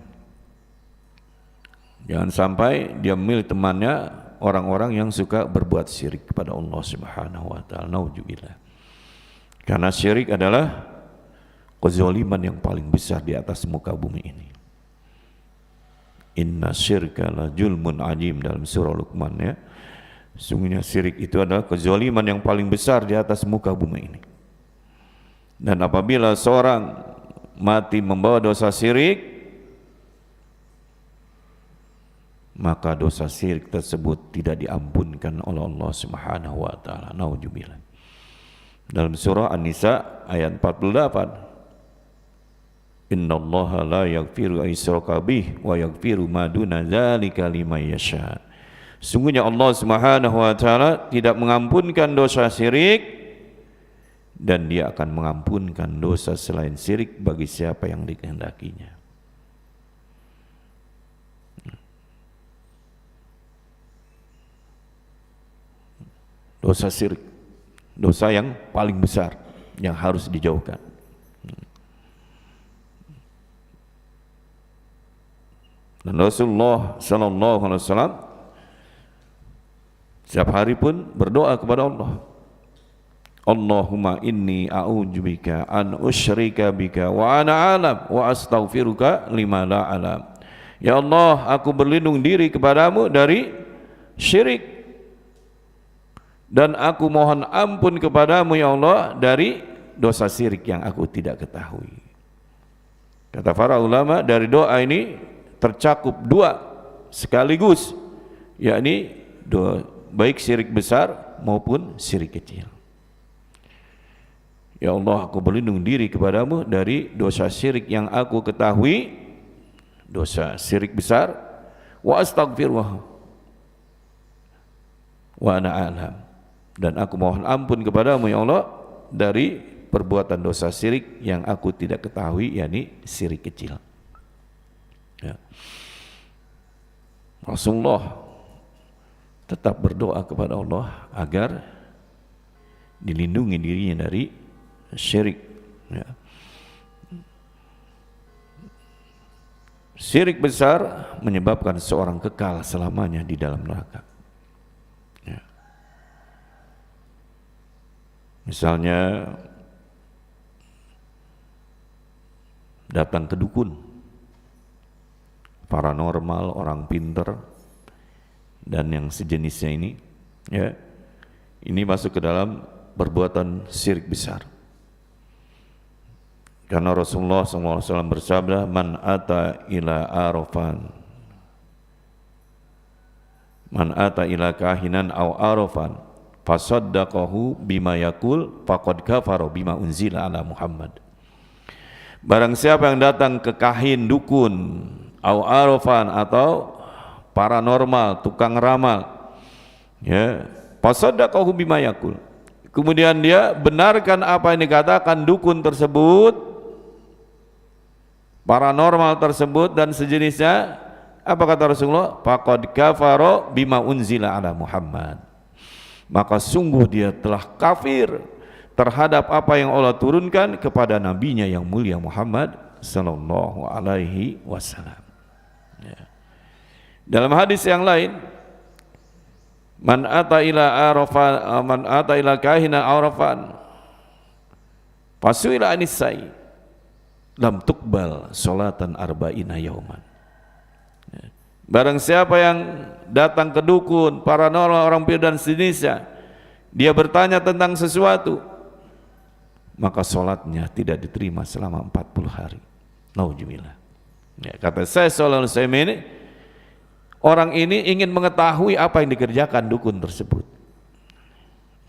Jangan sampai dia memilih temannya orang-orang yang suka berbuat syirik kepada Allah Subhanahu wa taala. Nauzubillah. Karena syirik adalah kezaliman yang paling besar di atas muka bumi ini. Inna syirka la julmun ajim, dalam surah Luqman, ya. Sungguhnya syirik itu adalah kezaliman yang paling besar di atas muka bumi ini. Dan apabila seorang mati membawa dosa syirik, maka dosa syirik tersebut tidak diampunkan oleh Allah Subhanahu wa taala. Nauzubillah. Dalam surah An-Nisa ayat 48, innallaha la yaghfiru aysyraka bih wa yaghfiru ma duna dzalika liman yasha. Sungguhnya Allah Subhanahu wa taala tidak mengampunkan dosa syirik, dan dia akan mengampunkan dosa selain syirik bagi siapa yang dikehendakinya. Dosa syirik, dosa yang paling besar yang harus dijauhkan. Dan Rasulullah sallallahu alaihi wasallam setiap hari pun berdoa kepada Allah, Allahumma inni a'udzubika an usyrika bika wa ana alam wa astaghfiruka lima la alam. Ya Allah, aku berlindung diri kepadamu dari syirik, dan aku mohon ampun kepadamu ya Allah dari dosa syirik yang aku tidak ketahui. Kata para ulama, dari doa ini tercakup dua sekaligus, yakni doa baik syirik besar maupun syirik kecil. Ya Allah, aku berlindung diri kepadamu dari dosa syirik yang aku ketahui, dosa syirik besar, wa astaghfirullah wa ana alam, dan aku mohon ampun kepadamu ya Allah dari perbuatan dosa syirik yang aku tidak ketahui, yakni syirik kecil. Ya. Rasulullah tetap berdoa kepada Allah agar dilindungi dirinya dari syirik. Ya. Syirik besar menyebabkan seorang kekal selamanya di dalam neraka. Ya. Misalnya datang ke dukun, paranormal, orang pinter, dan yang sejenisnya ini, ya, ini masuk ke dalam perbuatan syirik besar. Karena Rasulullah SAW bersabda, man ata ila arafan, man ata ila kahinan aw arafan fasaddaqahu bima yaqul faqad kafara bima unzila ala Muhammad. Barang siapa yang datang ke kahin, dukun, au arafan, atau paranormal, tukang ramal, ya, fasaddaqahu bima yaqul, kemudian dia benarkan apa yang dikatakan dukun tersebut, paranormal tersebut dan sejenisnya, Apa kata Rasulullah? Faqad kafara bima unzila ala Muhammad. Maka sungguh dia telah kafir terhadap apa yang Allah turunkan kepada nabinya yang mulia Muhammad sallallahu alaihi wasallam. Ya. Dalam hadis yang lain, man ata ila kahina arafan fasuila anisai lam tuqbal salatan arba'ina yauman. Ya. Barang siapa yang datang ke dukun, paranormal, orang pir dan sejenisnya, dia bertanya tentang sesuatu, maka sholatnya tidak diterima selama 40 hari. Nauzubillah. Ya, kata saya sallallahu alaihi wasallam ini, orang ini ingin mengetahui apa yang dikerjakan dukun tersebut.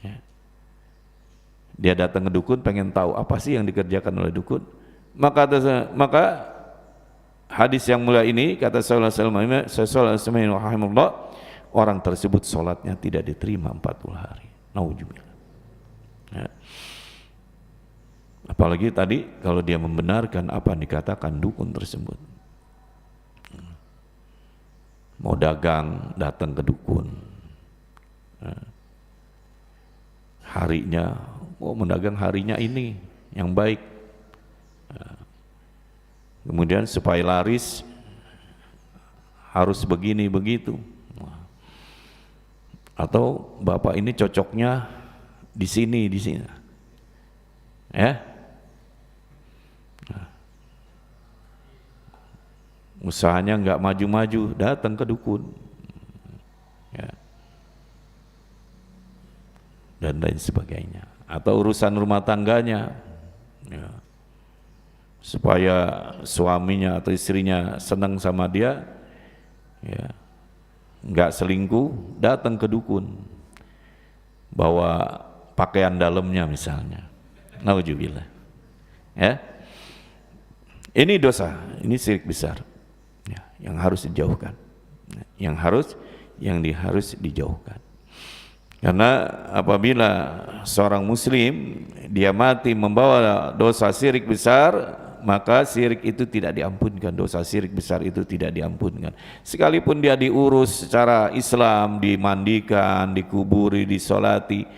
Ya. Dia datang ke dukun pengen tahu apa sih yang dikerjakan oleh dukun. Maka hadis yang mulia ini kata sallallahu alaihi wasallam, orang tersebut sholatnya tidak diterima 40 hari. Nauzubillah. Ya. Apalagi tadi kalau dia membenarkan apa yang dikatakan dukun tersebut. Mau dagang, datang ke dukun. Harinya, mendagang harinya ini yang baik. Kemudian supaya laris harus begini begitu. Atau bapak ini cocoknya di sini. Ya. Usahanya nggak maju-maju, datang ke dukun, ya. Dan lain sebagainya. Atau urusan rumah tangganya, ya. Supaya suaminya atau istrinya senang sama dia, ya, nggak selingkuh, datang ke dukun, bawa pakaian dalamnya misalnya. Nauzubillah. Ya, ini dosa, ini syirik besar. Yang harus dijauhkan, yang harus dijauhkan. Karena apabila seorang muslim dia mati membawa dosa syirik besar, maka syirik itu tidak diampunkan, dosa syirik besar itu tidak diampunkan. Sekalipun dia diurus secara Islam, dimandikan, dikuburi, disolati,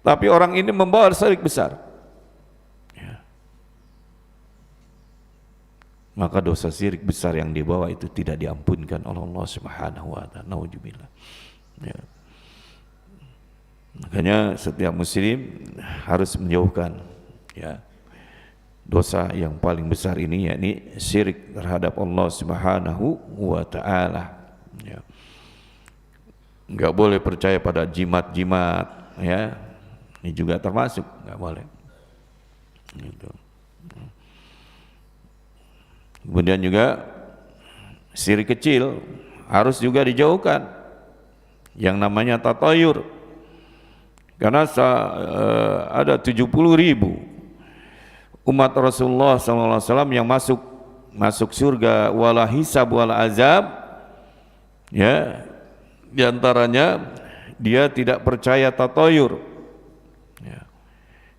tapi orang ini membawa syirik besar, maka dosa syirik besar yang dibawa itu tidak diampunkan oleh Allah Subhanahu wa taala. Nauzubillah. Ya. Makanya setiap muslim harus menjauhkan, ya, dosa yang paling besar ini, yakni syirik terhadap Allah Subhanahu wa taala. Ya. Enggak boleh percaya pada jimat-jimat, ya. Ini juga termasuk, enggak boleh. Gitu. Kemudian juga syirik kecil harus juga dijauhkan, yang namanya tatayur. Karena ada 70.000 umat Rasulullah SAW yang masuk surga wala hisab wala azab, ya, diantaranya dia tidak percaya tatayur, ya.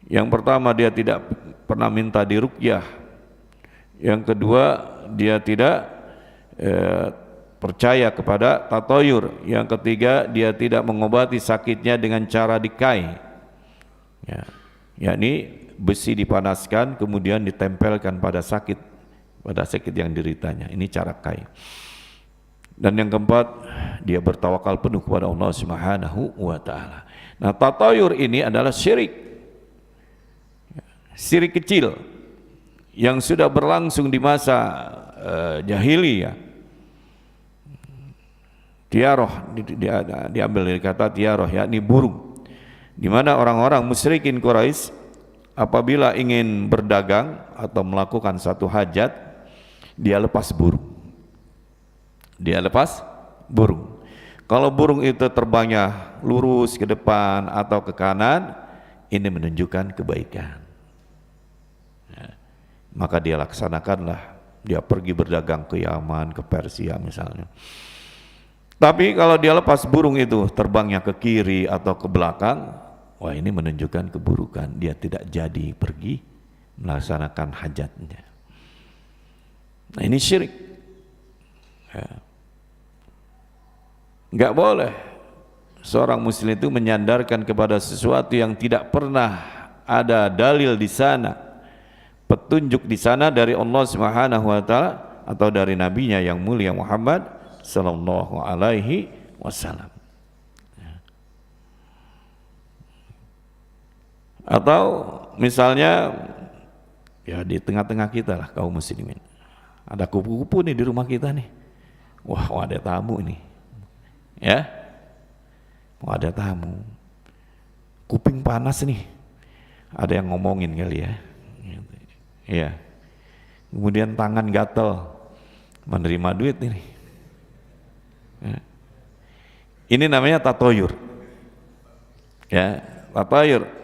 Yang pertama, dia tidak pernah minta diruqyah. Yang kedua, dia tidak percaya kepada tatayur. Yang ketiga, dia tidak mengobati sakitnya dengan cara dikai, ya, yakni besi dipanaskan kemudian ditempelkan pada sakit yang dideritanya. Ini cara kai. Dan yang keempat, dia bertawakal penuh kepada Allah Subhanahu wa taala. Nah, tatayur ini adalah syirik kecil yang sudah berlangsung di masa jahiliyah. Tiaroh diambil dari kata tiaroh, yakni burung, di mana orang-orang musyrikin Quraisy apabila ingin berdagang atau melakukan satu hajat, dia lepas burung. Kalau burung itu terbangnya lurus ke depan atau ke kanan, ini menunjukkan kebaikan. Maka dia laksanakanlah, dia pergi berdagang ke Yaman, ke Persia misalnya. Tapi kalau dia lepas burung itu terbangnya ke kiri atau ke belakang, wah, ini menunjukkan keburukan, dia tidak jadi pergi melaksanakan hajatnya. Nah, ini syirik, ya. Enggak boleh seorang muslim itu menyandarkan kepada sesuatu yang tidak pernah ada dalil di sana, petunjuk di sana dari Allah Subhanahu wa taala atau dari nabinya yang mulia Muhammad sallallahu alaihi wasallam. Atau misalnya ya di tengah-tengah kita lah kaum muslimin, ada kupu-kupu nih di rumah kita nih, wah ada tamu nih ya, ada tamu, kuping panas nih, ada yang ngomongin kali ya, ya, kemudian tangan gatel menerima duit ini ya. Ini namanya tatoyur ya, tatoyur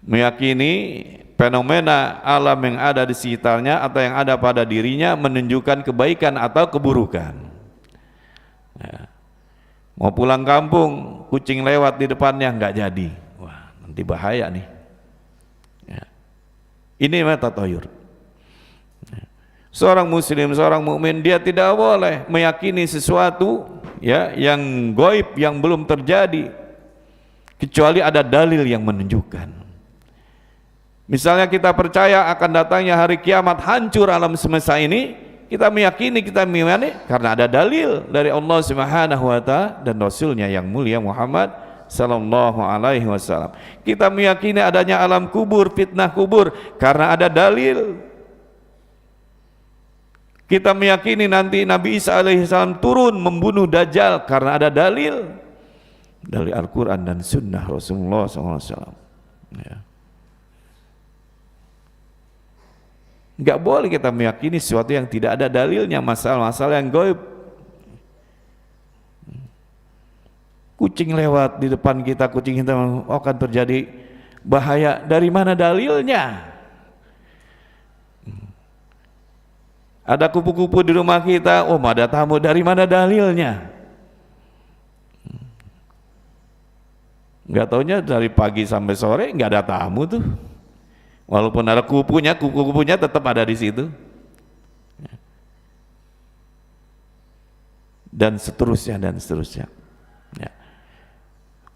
meyakini fenomena alam yang ada di sekitarnya atau yang ada pada dirinya menunjukkan kebaikan atau keburukan ya. Mau pulang kampung, kucing lewat di depannya nggak jadi, wah nanti bahaya nih ya. Ini memang tatoyur ya. Seorang muslim, seorang mukmin, dia tidak boleh meyakini sesuatu ya yang gaib, yang belum terjadi, kecuali ada dalil yang menunjukkan. Misalnya kita percaya akan datangnya hari kiamat, hancur alam semesta ini, kita meyakini, kita meyakini karena ada dalil dari Allah Subhanahu wa taala dan Rasulnya yang mulia Muhammad sallallahu alaihi wasallam. Kita meyakini adanya alam kubur, fitnah kubur karena ada dalil. Kita meyakini nanti Nabi Isa alaihi salam turun membunuh Dajjal karena ada dalil dari Al-Quran dan Sunnah Rasulullah SAW ya. Enggak boleh kita meyakini sesuatu yang tidak ada dalilnya, masalah-masalah yang gaib. Kucing lewat di depan kita, kucing kita akan terjadi bahaya, dari mana dalilnya? Ada kupu-kupu di rumah kita, oh ada tamu, dari mana dalilnya? Enggak taunya dari pagi sampai sore enggak ada tamu tuh. Walaupun ada kupunya, kupu-kupunya tetap ada di situ. Dan seterusnya dan seterusnya. Ya.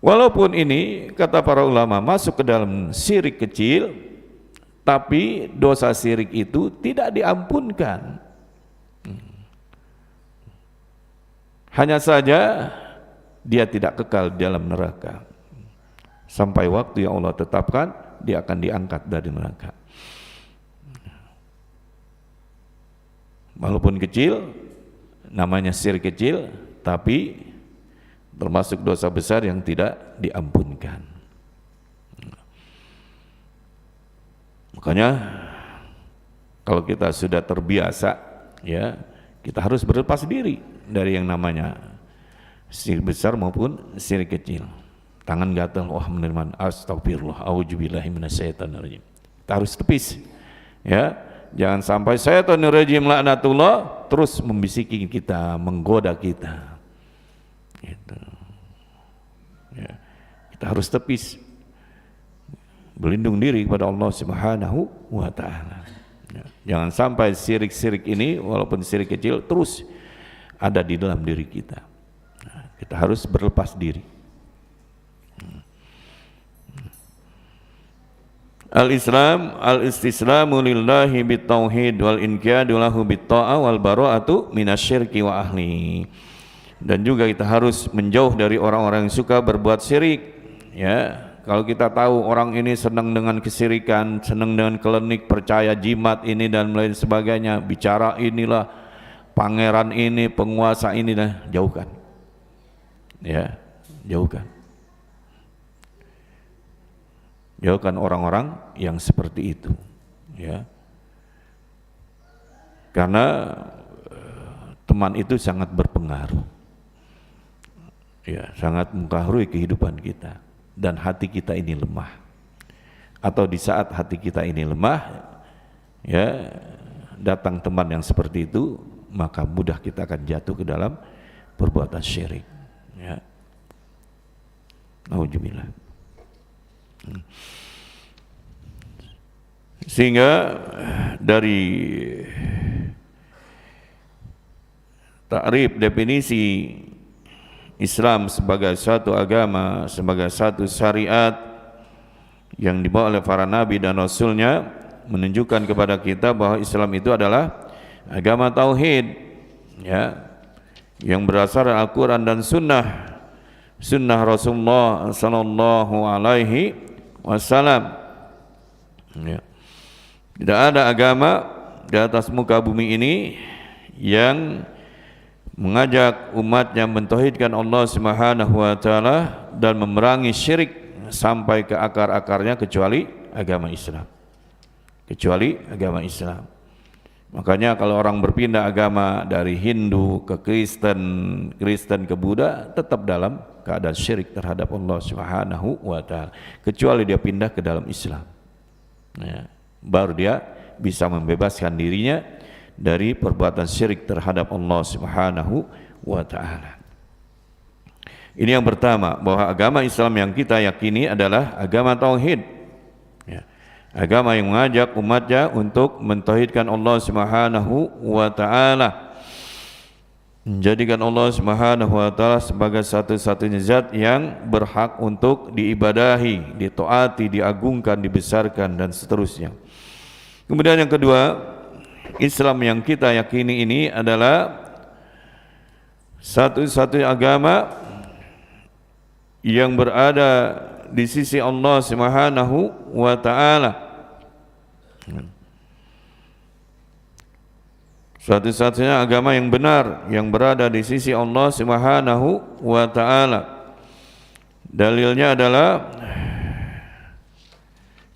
Walaupun ini kata para ulama masuk ke dalam syirik kecil, tapi dosa syirik itu tidak diampunkan. Hanya saja dia tidak kekal di dalam neraka. Sampai waktu yang Allah tetapkan, dia akan diangkat dari neraka. Walaupun kecil, namanya syirik kecil, tapi termasuk dosa besar yang tidak diampunkan. Makanya kalau kita sudah terbiasa ya, kita harus berlepas diri dari yang namanya syirik besar maupun syirik kecil. Tangan gatal, wah menerima, astagfirullah, auzubillahi minasyaitonirrajim. Kita harus tepis ya, jangan sampai syaitonir rajim laknatullah terus membisiki kita, menggoda kita gitu. Ya. Kita harus tepis, berlindung diri kepada Allah Subhanahu wa taala ya. Jangan sampai syirik-syirik ini walaupun syirik kecil terus ada di dalam diri kita. Nah, kita harus berlepas diri. Al-Islam al-istislamu lillahi bitauhid wal inqiyadu lahu bitta'ah wal bara'atu minasyirki wa ahli. Dan juga kita harus menjauh dari orang-orang yang suka berbuat syirik ya. Kalau kita tahu orang ini senang dengan kesyirikan, senang dengan klinik, percaya jimat ini dan lain sebagainya, bicara inilah pangeran ini, penguasa ini, dah jauhkan ya, jauhkan. Jauhkan orang-orang yang seperti itu ya. Karena teman itu sangat berpengaruh ya, sangat mempengaruhi kehidupan kita. Dan hati kita ini lemah, atau di saat hati kita ini lemah ya, datang teman yang seperti itu, maka mudah kita akan jatuh ke dalam perbuatan syirik ya. Nauzubillah. Sehingga dari ta'rif, definisi Islam sebagai satu agama, sebagai satu syariat yang dibawa oleh para nabi dan rasulnya, menunjukkan kepada kita bahwa Islam itu adalah agama tauhid, ya, yang berasal dari Al-Quran dan Sunnah Rasulullah sallallahu alaihi wasallam. Ya. Tidak ada agama di atas muka bumi ini yang mengajak umatnya mentauhidkan Allah Subhanahu wa taala dan memerangi syirik sampai ke akar-akarnya kecuali agama Islam. Makanya kalau orang berpindah agama dari Hindu ke Kristen ke Buddha, tetap dalam keadaan syirik terhadap Allah Subhanahu wa taala, kecuali dia pindah ke dalam Islam. Ya, baru dia bisa membebaskan dirinya dari perbuatan syirik terhadap Allah Subhanahu wa taala. Ini yang pertama, bahwa agama Islam yang kita yakini adalah agama tauhid. Ya. Agama yang mengajak umatnya untuk mentauhidkan Allah Subhanahu wa taala, menjadikan Allah Subhanahu wa taala sebagai satu-satunya zat yang berhak untuk diibadahi, ditaati, diagungkan, dibesarkan dan seterusnya. Kemudian yang kedua, Islam yang kita yakini ini adalah satu-satunya agama yang berada di sisi Allah Subhanahu wa taala. Satu-satunya agama yang benar yang berada di sisi Allah Subhanahu wa taala. Dalilnya adalah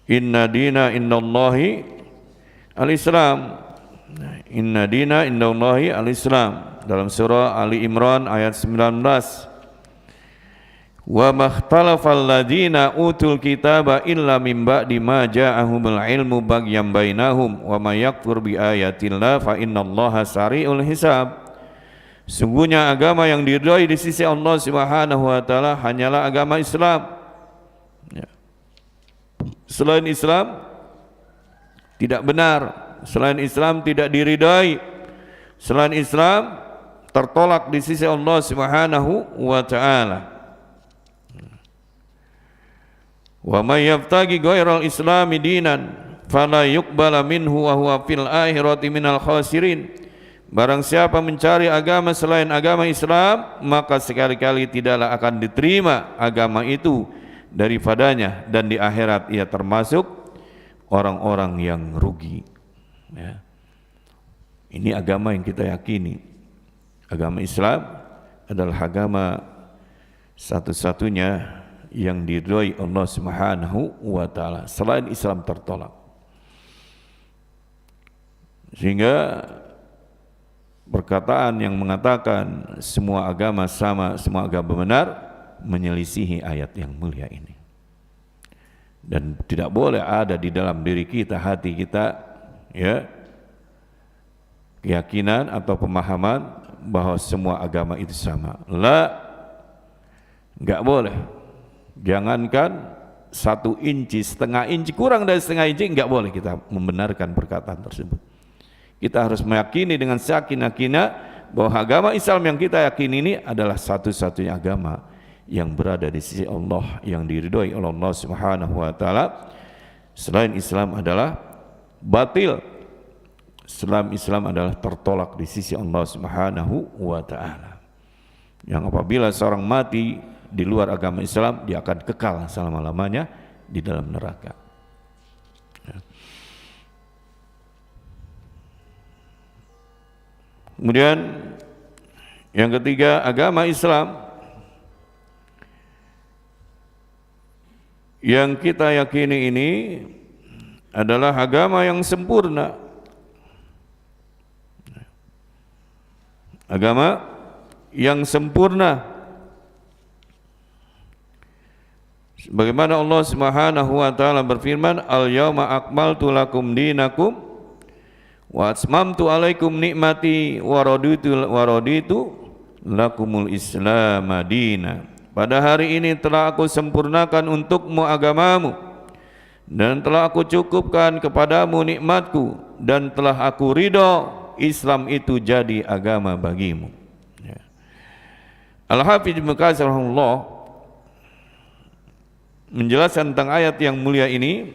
inna dina indallahi al-Islam. Inna dina indallahi al-Islam, dalam surah Ali Imran ayat 19. Wa makhtalafal ladina utul kitaba illa min ba'di ma ja'ahumul ilmu baghyan bainahum wa may yakfur bi ayatillah fa innallaha sari'ul hisab. Sungguhnya agama yang diridhai di sisi Allah Subhanahu wa taala hanyalah agama Islam. Ya. Selain Islam tidak benar. Selain Islam tidak diridai, selain Islam tertolak di sisi Allah Subhanahu wa taala. Wa may yabtaghi ghairal islami dinan fala yuqbala minhu wa huwa fil akhirati minal khasirin. Barang siapa mencari agama selain agama Islam, maka sekali-kali tidaklah akan diterima agama itu daripadanya, dan di akhirat ia termasuk orang-orang yang rugi. Ya. Ini agama yang kita yakini. Agama Islam adalah agama satu-satunya yang diridhai Allah Subhanahu wa taala. Selain Islam tertolak. Sehingga perkataan yang mengatakan semua agama sama, semua agama benar, menyelisihi ayat yang mulia ini. Dan tidak boleh ada di dalam diri kita, hati kita, ya, keyakinan atau pemahaman bahwa semua agama itu sama. Enggak boleh. Jangankan 1 inci, setengah inci, kurang dari setengah inci, enggak boleh kita membenarkan perkataan tersebut. Kita harus meyakini dengan seyakin-yakinnya bahwa agama Islam yang kita yakini ini adalah satu-satunya agama yang berada di sisi Allah, yang diridhoi oleh Allah Subhanahu wa taala. Selain Islam adalah batil. Islam adalah tertolak di sisi Allah Subhanahu wa taala. Yang apabila seorang mati di luar agama Islam, dia akan kekal selama-lamanya di dalam neraka. Kemudian yang ketiga, agama Islam yang kita yakini ini adalah agama yang sempurna. Agama yang sempurna. Bagaimana Allah Subhanahu wa taala berfirman, "Al-yauma akmaltu lakum dinakum wa atmamtu alaikum nikmati wa raditu lakumul Islam madina." Pada hari ini telah aku sempurnakan untukmu agamamu, dan telah aku cukupkan kepadamu nikmatku, dan telah aku ridho Islam itu jadi agama bagimu. Al-Hafidz Ibnu Katsir rahimahullah menjelaskan tentang ayat yang mulia ini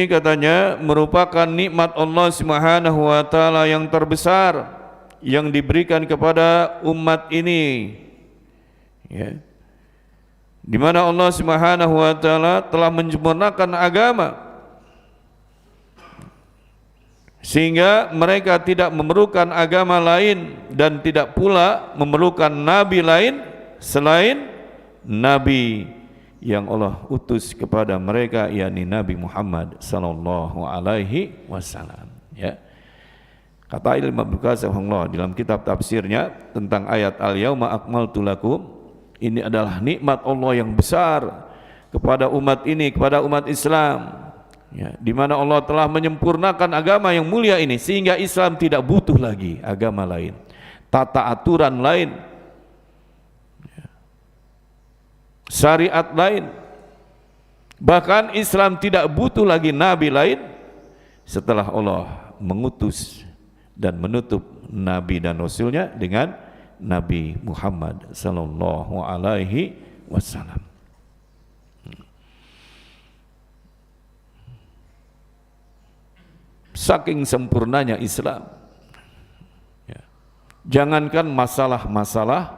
katanya merupakan nikmat Allah Subhanahu wa taala yang terbesar yang diberikan kepada umat ini, ya, di mana Allah Subhanahu wa taala telah menyempurnakan agama sehingga mereka tidak memerlukan agama lain dan tidak pula memerlukan nabi lain selain nabi yang Allah utus kepada mereka, yakni Nabi Muhammad sallallahu alaihi wasallam, ya. Kata Imam Ibnu Katsir dalam kitab tafsirnya tentang ayat al-yauma akmaltu lakum, ini adalah nikmat Allah yang besar kepada umat ini, kepada umat Islam, ya, di mana Allah telah menyempurnakan agama yang mulia ini sehingga Islam tidak butuh lagi agama lain, tata aturan lain, ya, syariat lain. Bahkan Islam tidak butuh lagi nabi lain setelah Allah mengutus dan menutup nabi dan rasulnya dengan Nabi Muhammad sallallahu alaihi wasallam. Saking sempurnanya Islam, ya. Jangankan masalah-masalah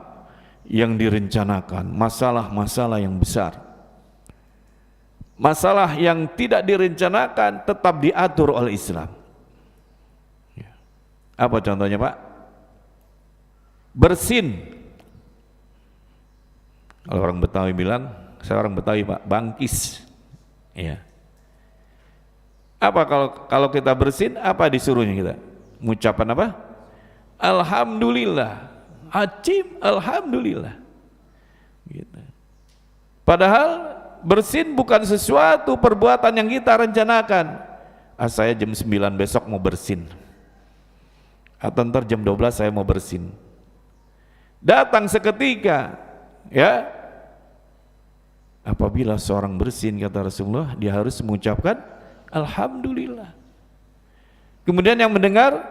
yang direncanakan, masalah-masalah yang besar, masalah yang tidak direncanakan tetap diatur oleh Islam. Apa contohnya, Pak? Bersin. Kalau orang Betawi bilang, saya orang Betawi, Pak, bangkis. Iya. Apa kalau kita bersin, apa disuruhnya kita? Mengucapkan apa? Alhamdulillah. Acim, alhamdulillah. Gitu. Padahal bersin bukan sesuatu perbuatan yang kita rencanakan. Saya jam 9 besok mau bersin. Atau ntar jam 12 saya mau bersin. Datang seketika, ya. Apabila seorang bersin, kata Rasulullah, dia harus mengucapkan alhamdulillah. Kemudian yang mendengar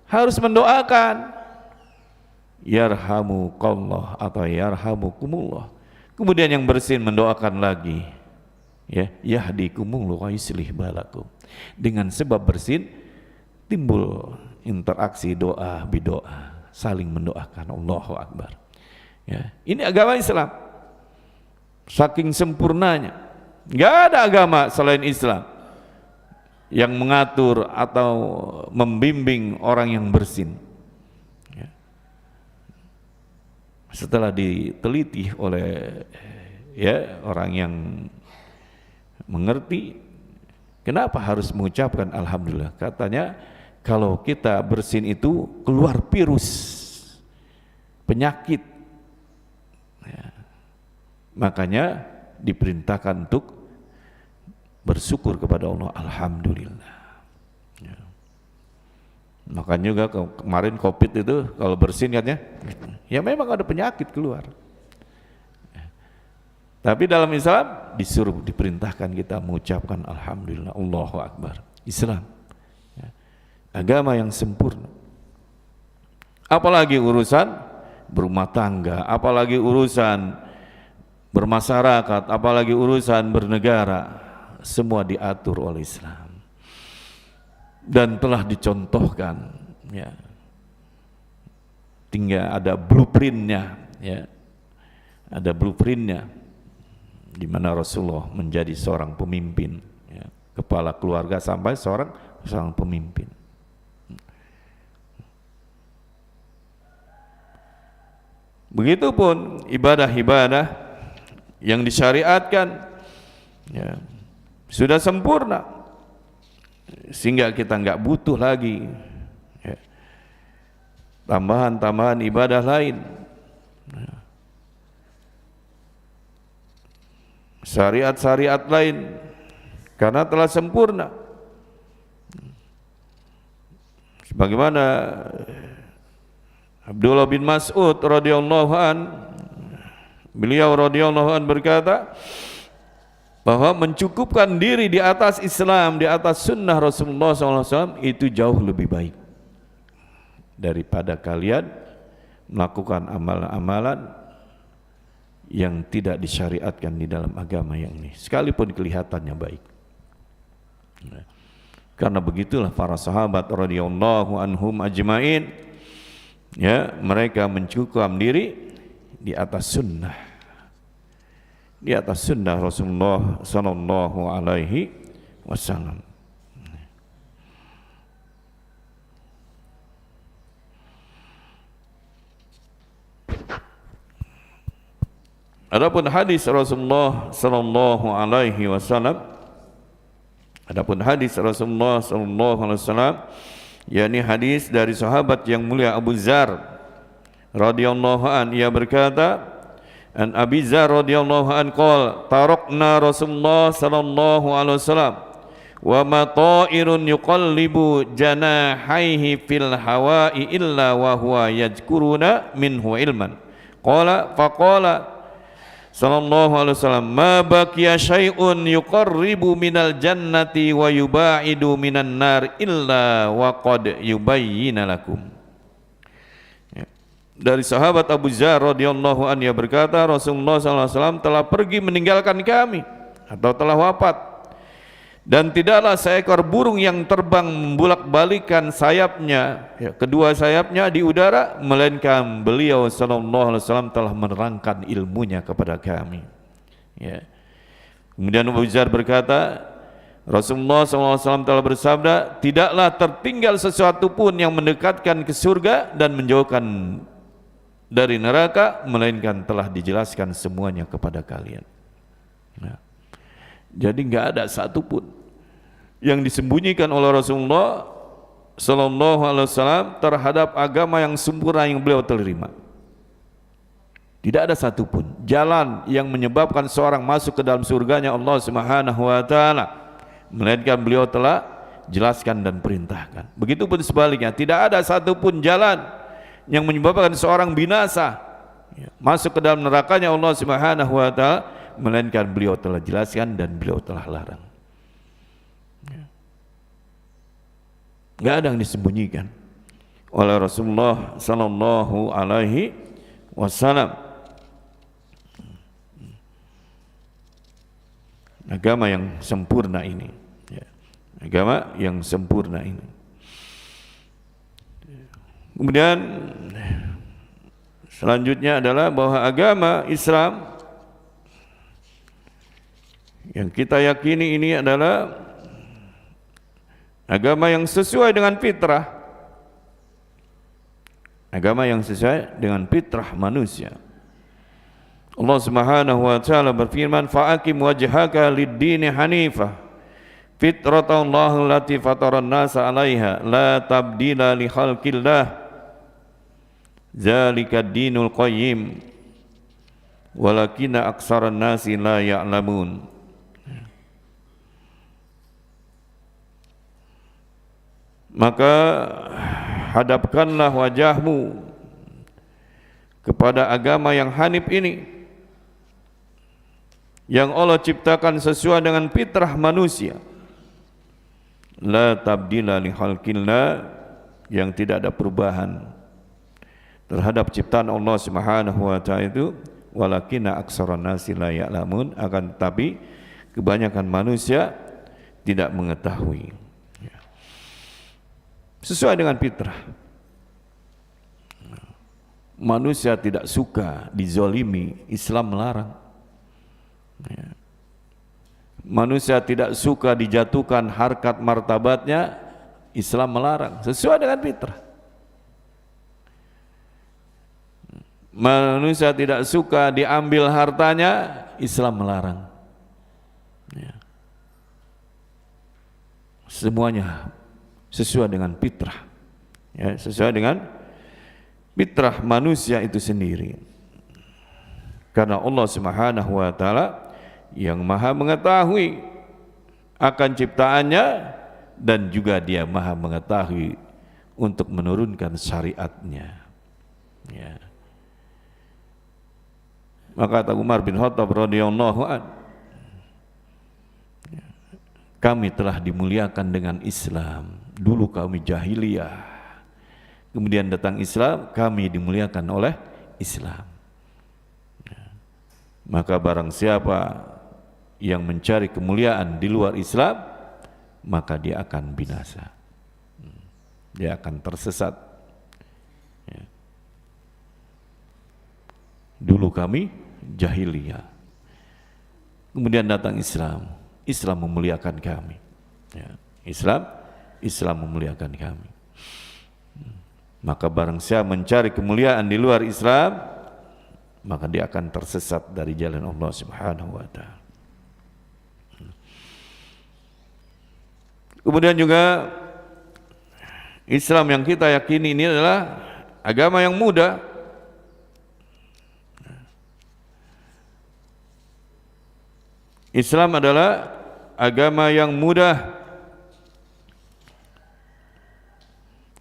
harus mendoakan yarhamukallah atau yarhamukumullah. Kemudian yang bersin mendoakan lagi, ya, yahdikumullah wa yuslih balakum. Dengan sebab bersin timbul interaksi doa bidoa, saling mendoakan. Allahu Akbar, ya. Ini agama Islam saking sempurnanya, nggak ada agama selain Islam yang mengatur atau membimbing orang yang bersin, ya. Setelah diteliti oleh, ya, orang yang mengerti kenapa harus mengucapkan alhamdulillah, katanya kalau kita bersin itu keluar virus, penyakit, ya. Makanya diperintahkan untuk bersyukur kepada Allah, alhamdulillah, ya. Makanya juga kemarin COVID itu kalau bersin katanya, ya memang ada penyakit keluar, ya. Tapi dalam Islam disuruh, diperintahkan kita mengucapkan alhamdulillah, Allahu Akbar. Islam agama yang sempurna. Apalagi urusan berumah tangga, apalagi urusan bermasyarakat, apalagi urusan bernegara, semua diatur oleh Islam dan telah dicontohkan, ya. Tinggal ada blueprintnya, ya. Ada blueprintnya di mana Rasulullah menjadi seorang pemimpin, ya, kepala keluarga sampai seorang pemimpin. Begitupun ibadah-ibadah yang disyariatkan, ya, sudah sempurna sehingga kita nggak butuh lagi, ya, tambahan-tambahan ibadah lain, ya, syariat-syariat lain, karena telah sempurna. Sebagaimana Abdullah bin Mas'ud radhiyallahu an, beliau radhiyallahu an berkata bahwa mencukupkan diri di atas Islam, di atas sunnah Rasulullah SAW itu jauh lebih baik daripada kalian melakukan amalan-amalan yang tidak disyariatkan di dalam agama yang ini, sekalipun kelihatannya baik. Karena begitulah para sahabat radhiyallahu anhum ajmain, ya, mereka mencukupkan diri di atas sunnah, di atas sunnah Rasulullah sallallahu alaihi wasallam. Adapun hadis Rasulullah sallallahu alaihi wasallam, adapun hadis Rasulullah sallallahu alaihi wasallam, yakni hadis dari sahabat yang mulia Abu Dzar radhiyallahu an, ia berkata, an Abi Dzar radhiyallahu an qala tarakna Rasulullah sallallahu alaihi wasallam wa ma ta'irun yuqallibu janahaihi fil hawa'i illa wa huwa yadhkuruna minhu ilman. Qala faqala sallallahu alaihi wasallam ma baqiya syai'un yuqarribu minal jannati wa yubaidu minan nar illa wa qad yubayyina lakum. Dari sahabat Abu Dzar radhiyallahu anhu, ia berkata, Rasulullah sallallahu alaihi wasallam telah pergi meninggalkan kami atau telah wafat, dan tidaklah seekor burung yang terbang membolak-balikan sayapnya, ya, kedua sayapnya di udara, melainkan beliau sallallahu alaihi wasallam telah menerangkan ilmunya kepada kami. Ya. Kemudian Abu Dzar berkata, Rasulullah sallallahu alaihi wasallam telah bersabda, tidaklah tertinggal sesuatu pun yang mendekatkan ke surga dan menjauhkan dari neraka, melainkan telah dijelaskan semuanya kepada kalian. Nah, jadi nggak ada satu pun yang disembunyikan oleh Rasulullah sallallahu alaihi wasallam terhadap agama yang sempurna yang beliau terima. Tidak ada satu pun jalan yang menyebabkan seorang masuk ke dalam surganya Allah Subhanahu wa taala, melainkan beliau telah jelaskan dan perintahkan. Begitupun sebaliknya, tidak ada satu pun jalan yang menyebabkan seorang binasa, ya, masuk ke dalam nerakanya Allah Subhanahu wa taala, melainkan beliau telah jelaskan dan beliau telah larang. Enggak ada yang disembunyikan oleh Rasulullah sallallahu alaihi wasallam. Agama yang sempurna ini, ya, agama yang sempurna ini. Kemudian selanjutnya adalah bahwa agama Islam yang kita yakini ini adalah agama yang sesuai dengan fitrah, agama yang sesuai dengan fitrah manusia. Allah Subhanahu wa taala berfirman, fa'aqim wajhaka lid-dini hanifah fitratallahi allati fataran nasa 'alaiha la tabdila li khalqillah zalika dinul qayyim walakinna aksaran nasi la ya'lamun. Maka hadapkanlah wajahmu kepada agama yang hanif ini, yang Allah ciptakan sesuai dengan fitrah manusia. La tabdila li khalqillah, yang tidak ada perubahan terhadap ciptaan Allah Subhanahu wa taala itu. Walakinna aksaran nasi la ya'lamun, akan tetapi kebanyakan manusia tidak mengetahui. Sesuai dengan fitrah. Manusia tidak suka dizolimi, Islam melarang. Manusia tidak suka dijatuhkan harkat martabatnya, Islam melarang. Sesuai dengan fitrah. Manusia tidak suka diambil hartanya, Islam melarang. Semuanya sesuai dengan fitrah, ya, sesuai dengan fitrah manusia itu sendiri. Karena Allah Subhanahu wa taala yang maha mengetahui akan ciptaannya, dan juga dia maha mengetahui untuk menurunkan syariatnya, ya. Maka kata Umar bin Khattab radhiyallahu anhu, kami telah dimuliakan dengan Islam. Dulu kami jahiliyah, kemudian datang Islam, kami dimuliakan oleh Islam. Maka barang siapa yang mencari kemuliaan di luar Islam, maka dia akan binasa, dia akan tersesat. Dulu kami jahiliyah, kemudian datang Islam, Islam memuliakan kami. Islam memuliakan kami. Maka barang siapa mencari kemuliaan di luar Islam, maka dia akan tersesat dari jalan Allah Subhanahu wa ta'ala. Kemudian juga Islam yang kita yakini ini adalah agama yang mudah. Islam adalah agama yang mudah.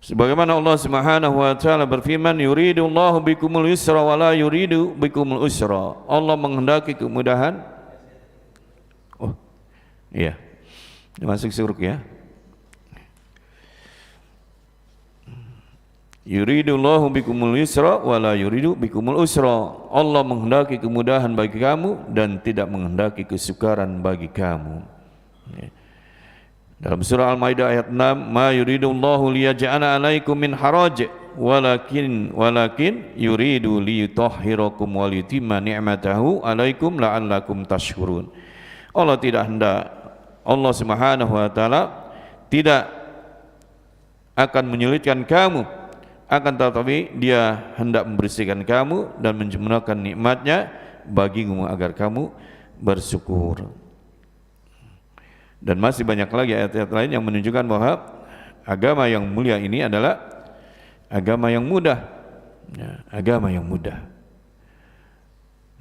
Sebagaimana Allah Subhanahu wa taala berfirman, yuridullahu bikumul yusra wa la yuridu bikumul usra. Allah menghendaki kemudahan. Oh, iya. Masuk surga ya. Yuridullahu bikumul yusra wa la yuridu bikumul usra. Allah menghendaki kemudahan bagi kamu dan tidak menghendaki kesukaran bagi kamu. Dalam surah Al-Maidah ayat 6, ma yuridullahu liyaj'ala 'alaikum min haraj walakin yuridu liyutahhirakum wa liyutimma ni'matahu 'alaikum la'allakum tashkurun. Allah tidak hendak, Allah Subhanahu wa taala tidak akan menyulitkan kamu, akan tetapi Dia hendak membersihkan kamu dan menyempurnakan nikmatnya bagimu agar kamu bersyukur. Dan masih banyak lagi ayat-ayat lain yang menunjukkan bahwa agama yang mulia ini adalah agama yang mudah, agama yang mudah,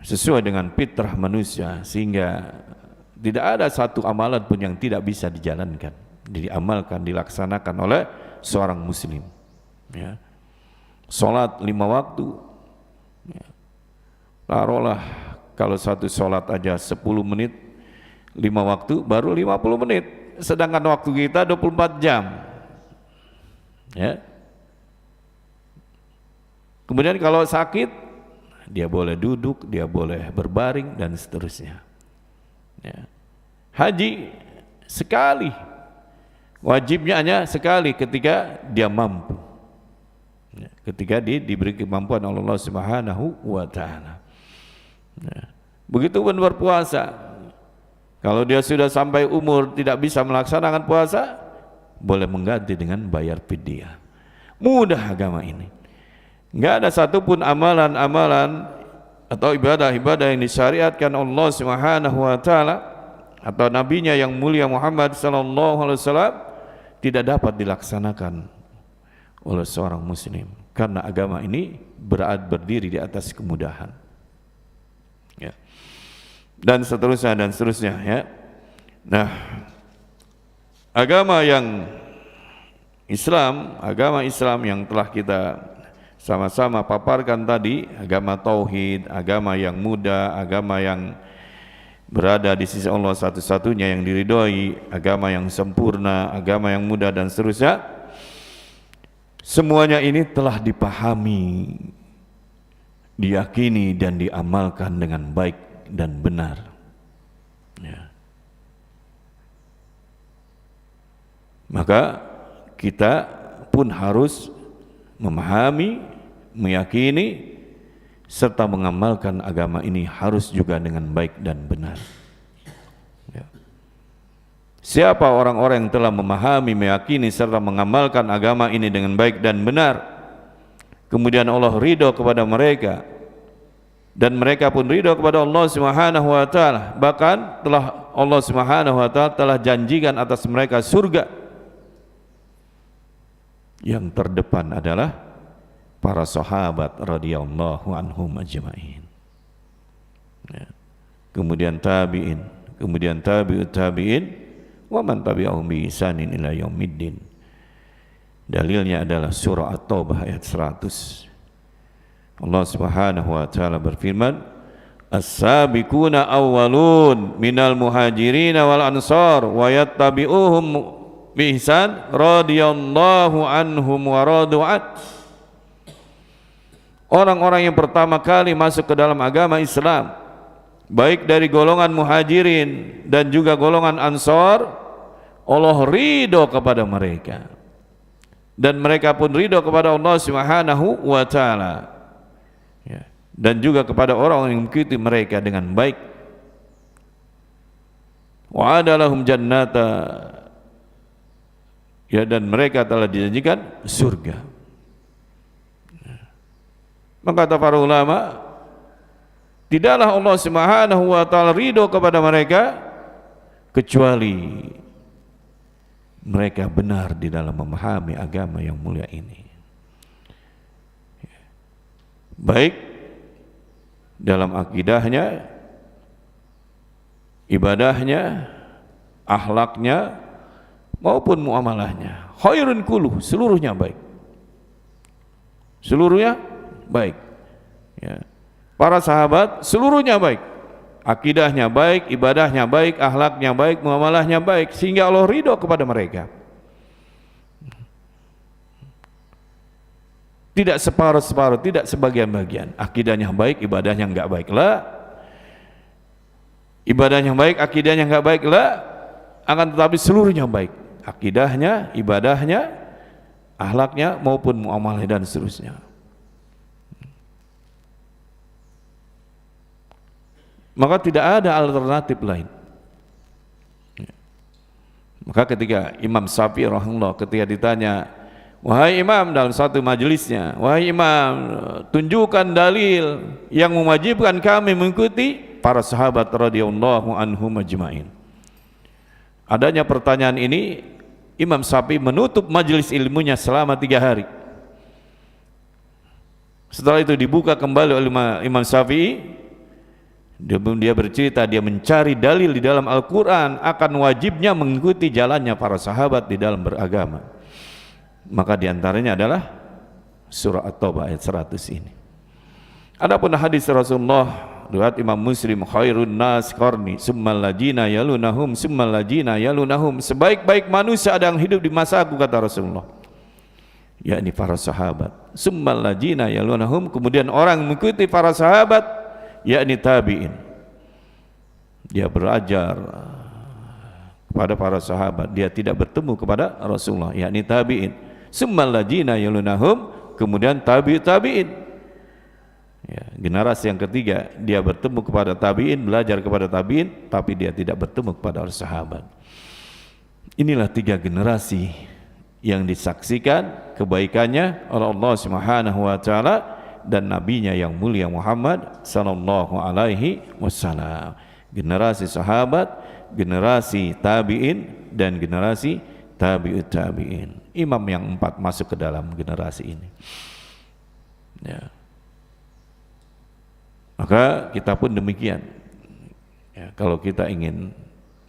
sesuai dengan fitrah manusia, sehingga tidak ada satu amalan pun yang tidak bisa dijalankan, diamalkan, dilaksanakan oleh seorang muslim. Salat 5 waktu, taruhlah kalau satu salat aja 10 menit, 5 waktu baru 50 menit, sedangkan waktu kita 24 jam. Kemudian kalau sakit, dia boleh duduk, dia boleh berbaring dan seterusnya. Haji sekali, wajibnya hanya sekali ketika dia mampu, ketika dia diberi kemampuan oleh Allah Subhanahu wa ta'ala. Begitu pun berpuasa. Kalau dia sudah sampai umur tidak bisa melaksanakan puasa, boleh mengganti dengan bayar fidyah. Mudah agama ini. Enggak ada satupun amalan-amalan atau ibadah-ibadah yang disyariatkan Allah Subhanahu wa taala atau nabinya yang mulia Muhammad sallallahu alaihi wasallam tidak dapat dilaksanakan oleh seorang muslim, karena agama ini berdiri di atas kemudahan. Dan seterusnya ya. Nah, agama yang Islam, agama Islam yang telah kita sama-sama paparkan tadi, agama tauhid, agama yang mudah, agama yang berada di sisi Allah satu-satunya yang diridhoi, agama yang sempurna, agama yang mudah dan seterusnya. Semuanya ini telah dipahami, diyakini dan diamalkan dengan baik dan benar. Maka kita pun harus memahami, meyakini serta mengamalkan agama ini harus juga dengan baik dan benar. Siapa orang-orang yang telah memahami, meyakini serta mengamalkan agama ini dengan baik dan benar, kemudian Allah ridho kepada mereka dan mereka pun ridho kepada Allah Subhanahu wa taala, bahkan telah Allah Subhanahu wa taala telah janjikan atas mereka surga. Yang terdepan adalah para sahabat radhiyallahu anhum ajma'in. Kemudian tabi'in, kemudian tabi'ut tabi'in, wa man tabi'ahum bi ihsanin ila yaumiddin. Dalilnya adalah surah At-Taubah ayat 100. Allah Subhanahu wa taala berfirman, as-sabiquna awwalun minal muhajirin wal ansar wa yattabi'uhum bi ihsan radhiyallahu anhum wa radu'at. orang-orang yang pertama kali masuk ke dalam agama Islam, baik dari golongan muhajirin dan juga golongan ansor, Allah ridho kepada mereka dan mereka pun ridho kepada Allah Subhanahu wa ta'ala, ya. Dan juga kepada orang yang mengikuti mereka dengan baik. Wa adalahum jannata, ya, dan mereka telah dijanjikan surga. Maka kata para ulama, tidaklah Allah Subhanahu wa ta'ala ridho kepada mereka kecuali mereka benar di dalam memahami agama yang mulia ini, baik dalam akidahnya, ibadahnya, akhlaknya maupun muamalahnya. Khairun kulluh, seluruhnya baik, seluruhnya baik, ya. Para sahabat seluruhnya baik, akidahnya baik, ibadahnya baik, akhlaknya baik, muamalahnya baik, sehingga Allah ridho kepada mereka. Tidak separuh-separuh, tidak sebagian-bagian. Akidahnya baik, ibadahnya enggak baik, lah. Ibadahnya baik, akidahnya enggak baik, lah. Akan tetapi seluruhnya baik, akidahnya, ibadahnya, akhlaknya maupun muamalah dan seterusnya. Maka tidak ada alternatif lain. Maka ketika Imam Syafi'i rahimahullah ketika ditanya, wahai imam, dalam satu majelisnya, wahai imam, tunjukkan dalil yang mewajibkan kami mengikuti para sahabat radhiyallahu anhum ajma'in. Adanya pertanyaan ini, Imam Syafi'i menutup majelis ilmunya selama 3 hari. Setelah itu dibuka kembali oleh Imam Syafi'i. Dia bercerita, dia mencari dalil di dalam Al-Quran akan wajibnya mengikuti jalannya para sahabat di dalam beragama. Maka diantaranya adalah surah At-Taubah ayat 100 ini. Adapun hadis Rasulullah riwayat Imam Muslim, khairun nas qarni summal ladzina yalunahum summal ladzina yalunahum, sebaik-baik manusia ada yang hidup di masaku, kata Rasulullah, yakni para sahabat. Summal ladzina yalunahum, kemudian orang mengikuti para sahabat, yakni tabi'in. Dia belajar kepada para sahabat, dia tidak bertemu kepada Rasulullah, yakni tabi'in. Summal ladzina yalunahum, kemudian tabi'in, ya, generasi yang ketiga, dia bertemu kepada tabi'in, belajar kepada tabi'in, tapi dia tidak bertemu kepada para sahabat. Inilah 3 generasi yang disaksikan kebaikannya oleh Allah Subhanahu wa ta'ala dan nabinya yang mulia Muhammad sallallahu alaihi wasallam. Generasi sahabat, generasi tabi'in, dan generasi tabi'ut tabi'in. Imam yang 4 masuk ke dalam generasi ini, ya. Maka kita pun demikian, ya, kalau kita ingin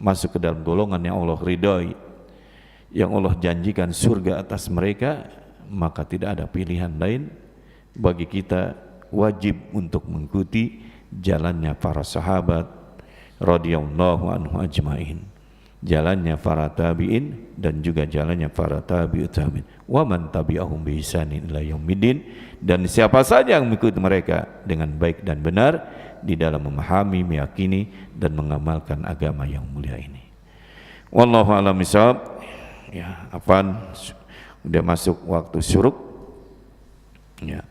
masuk ke dalam golongan yang Allah ridhoi, yang Allah janjikan surga atas mereka, maka tidak ada pilihan lain bagi kita, wajib untuk mengikuti jalannya para sahabat radhiyallahu anhu ajmain, jalannya para tabi'in, dan juga jalannya para tabi'ut tabi'in, wa man tabi'ahum bi ihsanin ila yaumiddin, dan siapa saja yang mengikuti mereka dengan baik dan benar di dalam memahami, meyakini, dan mengamalkan agama yang mulia ini. Wallahu a'lam bishawab. Ya, apaan udah masuk waktu syuruk, ya.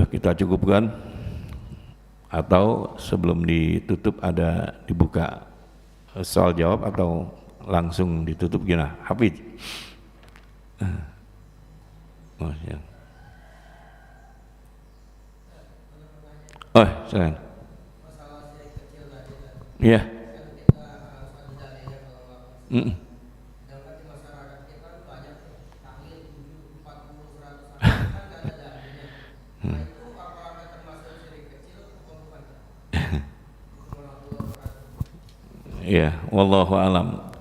Kita cukupkan atau sebelum ditutup ada dibuka soal jawab atau langsung ditutup gimana? Hafid. Oh, ya. Oh, silakan. Iya. Ya, wallahu alam.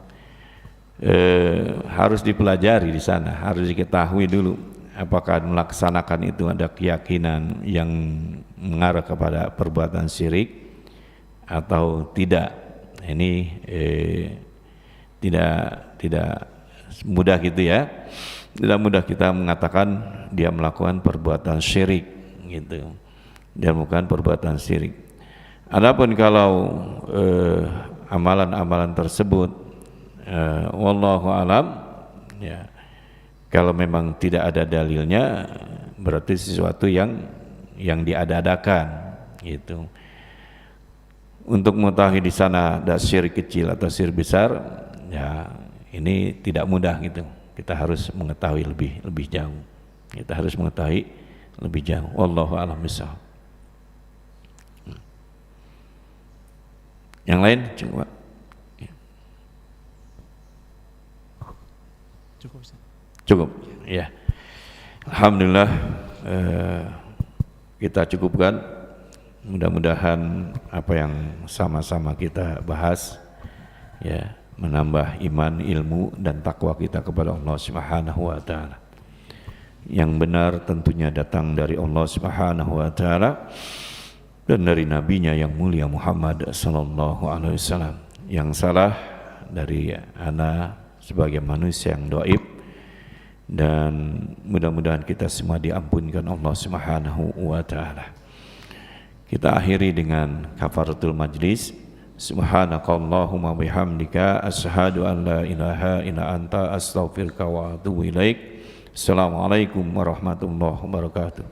Harus dipelajari di sana, harus diketahui dulu apakah melaksanakan itu ada keyakinan yang mengarah kepada perbuatan syirik atau tidak. Ini tidak mudah gitu ya. tidak mudah kita mengatakan dia melakukan perbuatan syirik gitu. Dia melakukan perbuatan syirik. Adapun kalau amalan-amalan tersebut wallahu alam ya, kalau memang tidak ada dalilnya berarti sesuatu yang diada-adakan gitu. Untuk mengetahui di sana ada syirik kecil atau syirik besar, ya ini tidak mudah gitu. Kita harus mengetahui lebih jauh. Kita harus mengetahui lebih jauh. Wallahu a'lam bishawab. Yang lain coba. Cukup. Ya. Alhamdulillah kita cukupkan. Mudah-mudahan apa yang sama-sama kita bahas ya menambah iman, ilmu dan takwa kita kepada Allah Subhanahu wa taala. Yang benar tentunya datang dari Allah Subhanahu wa taala dan dari nabinya yang mulia Muhammad sallallahu alaihi wasallam. Yang salah dari ana sebagai manusia yang dhaif, dan mudah-mudahan kita semua diampunkan Allah Subhanahu wa taala. Kita akhiri dengan kafaratul majlis. Subhanakallahumma bihamdika asyhadu an la ilaha illa anta astaghfiruka wa atubu ilaik. Assalamualaikum warahmatullahi wabarakatuh.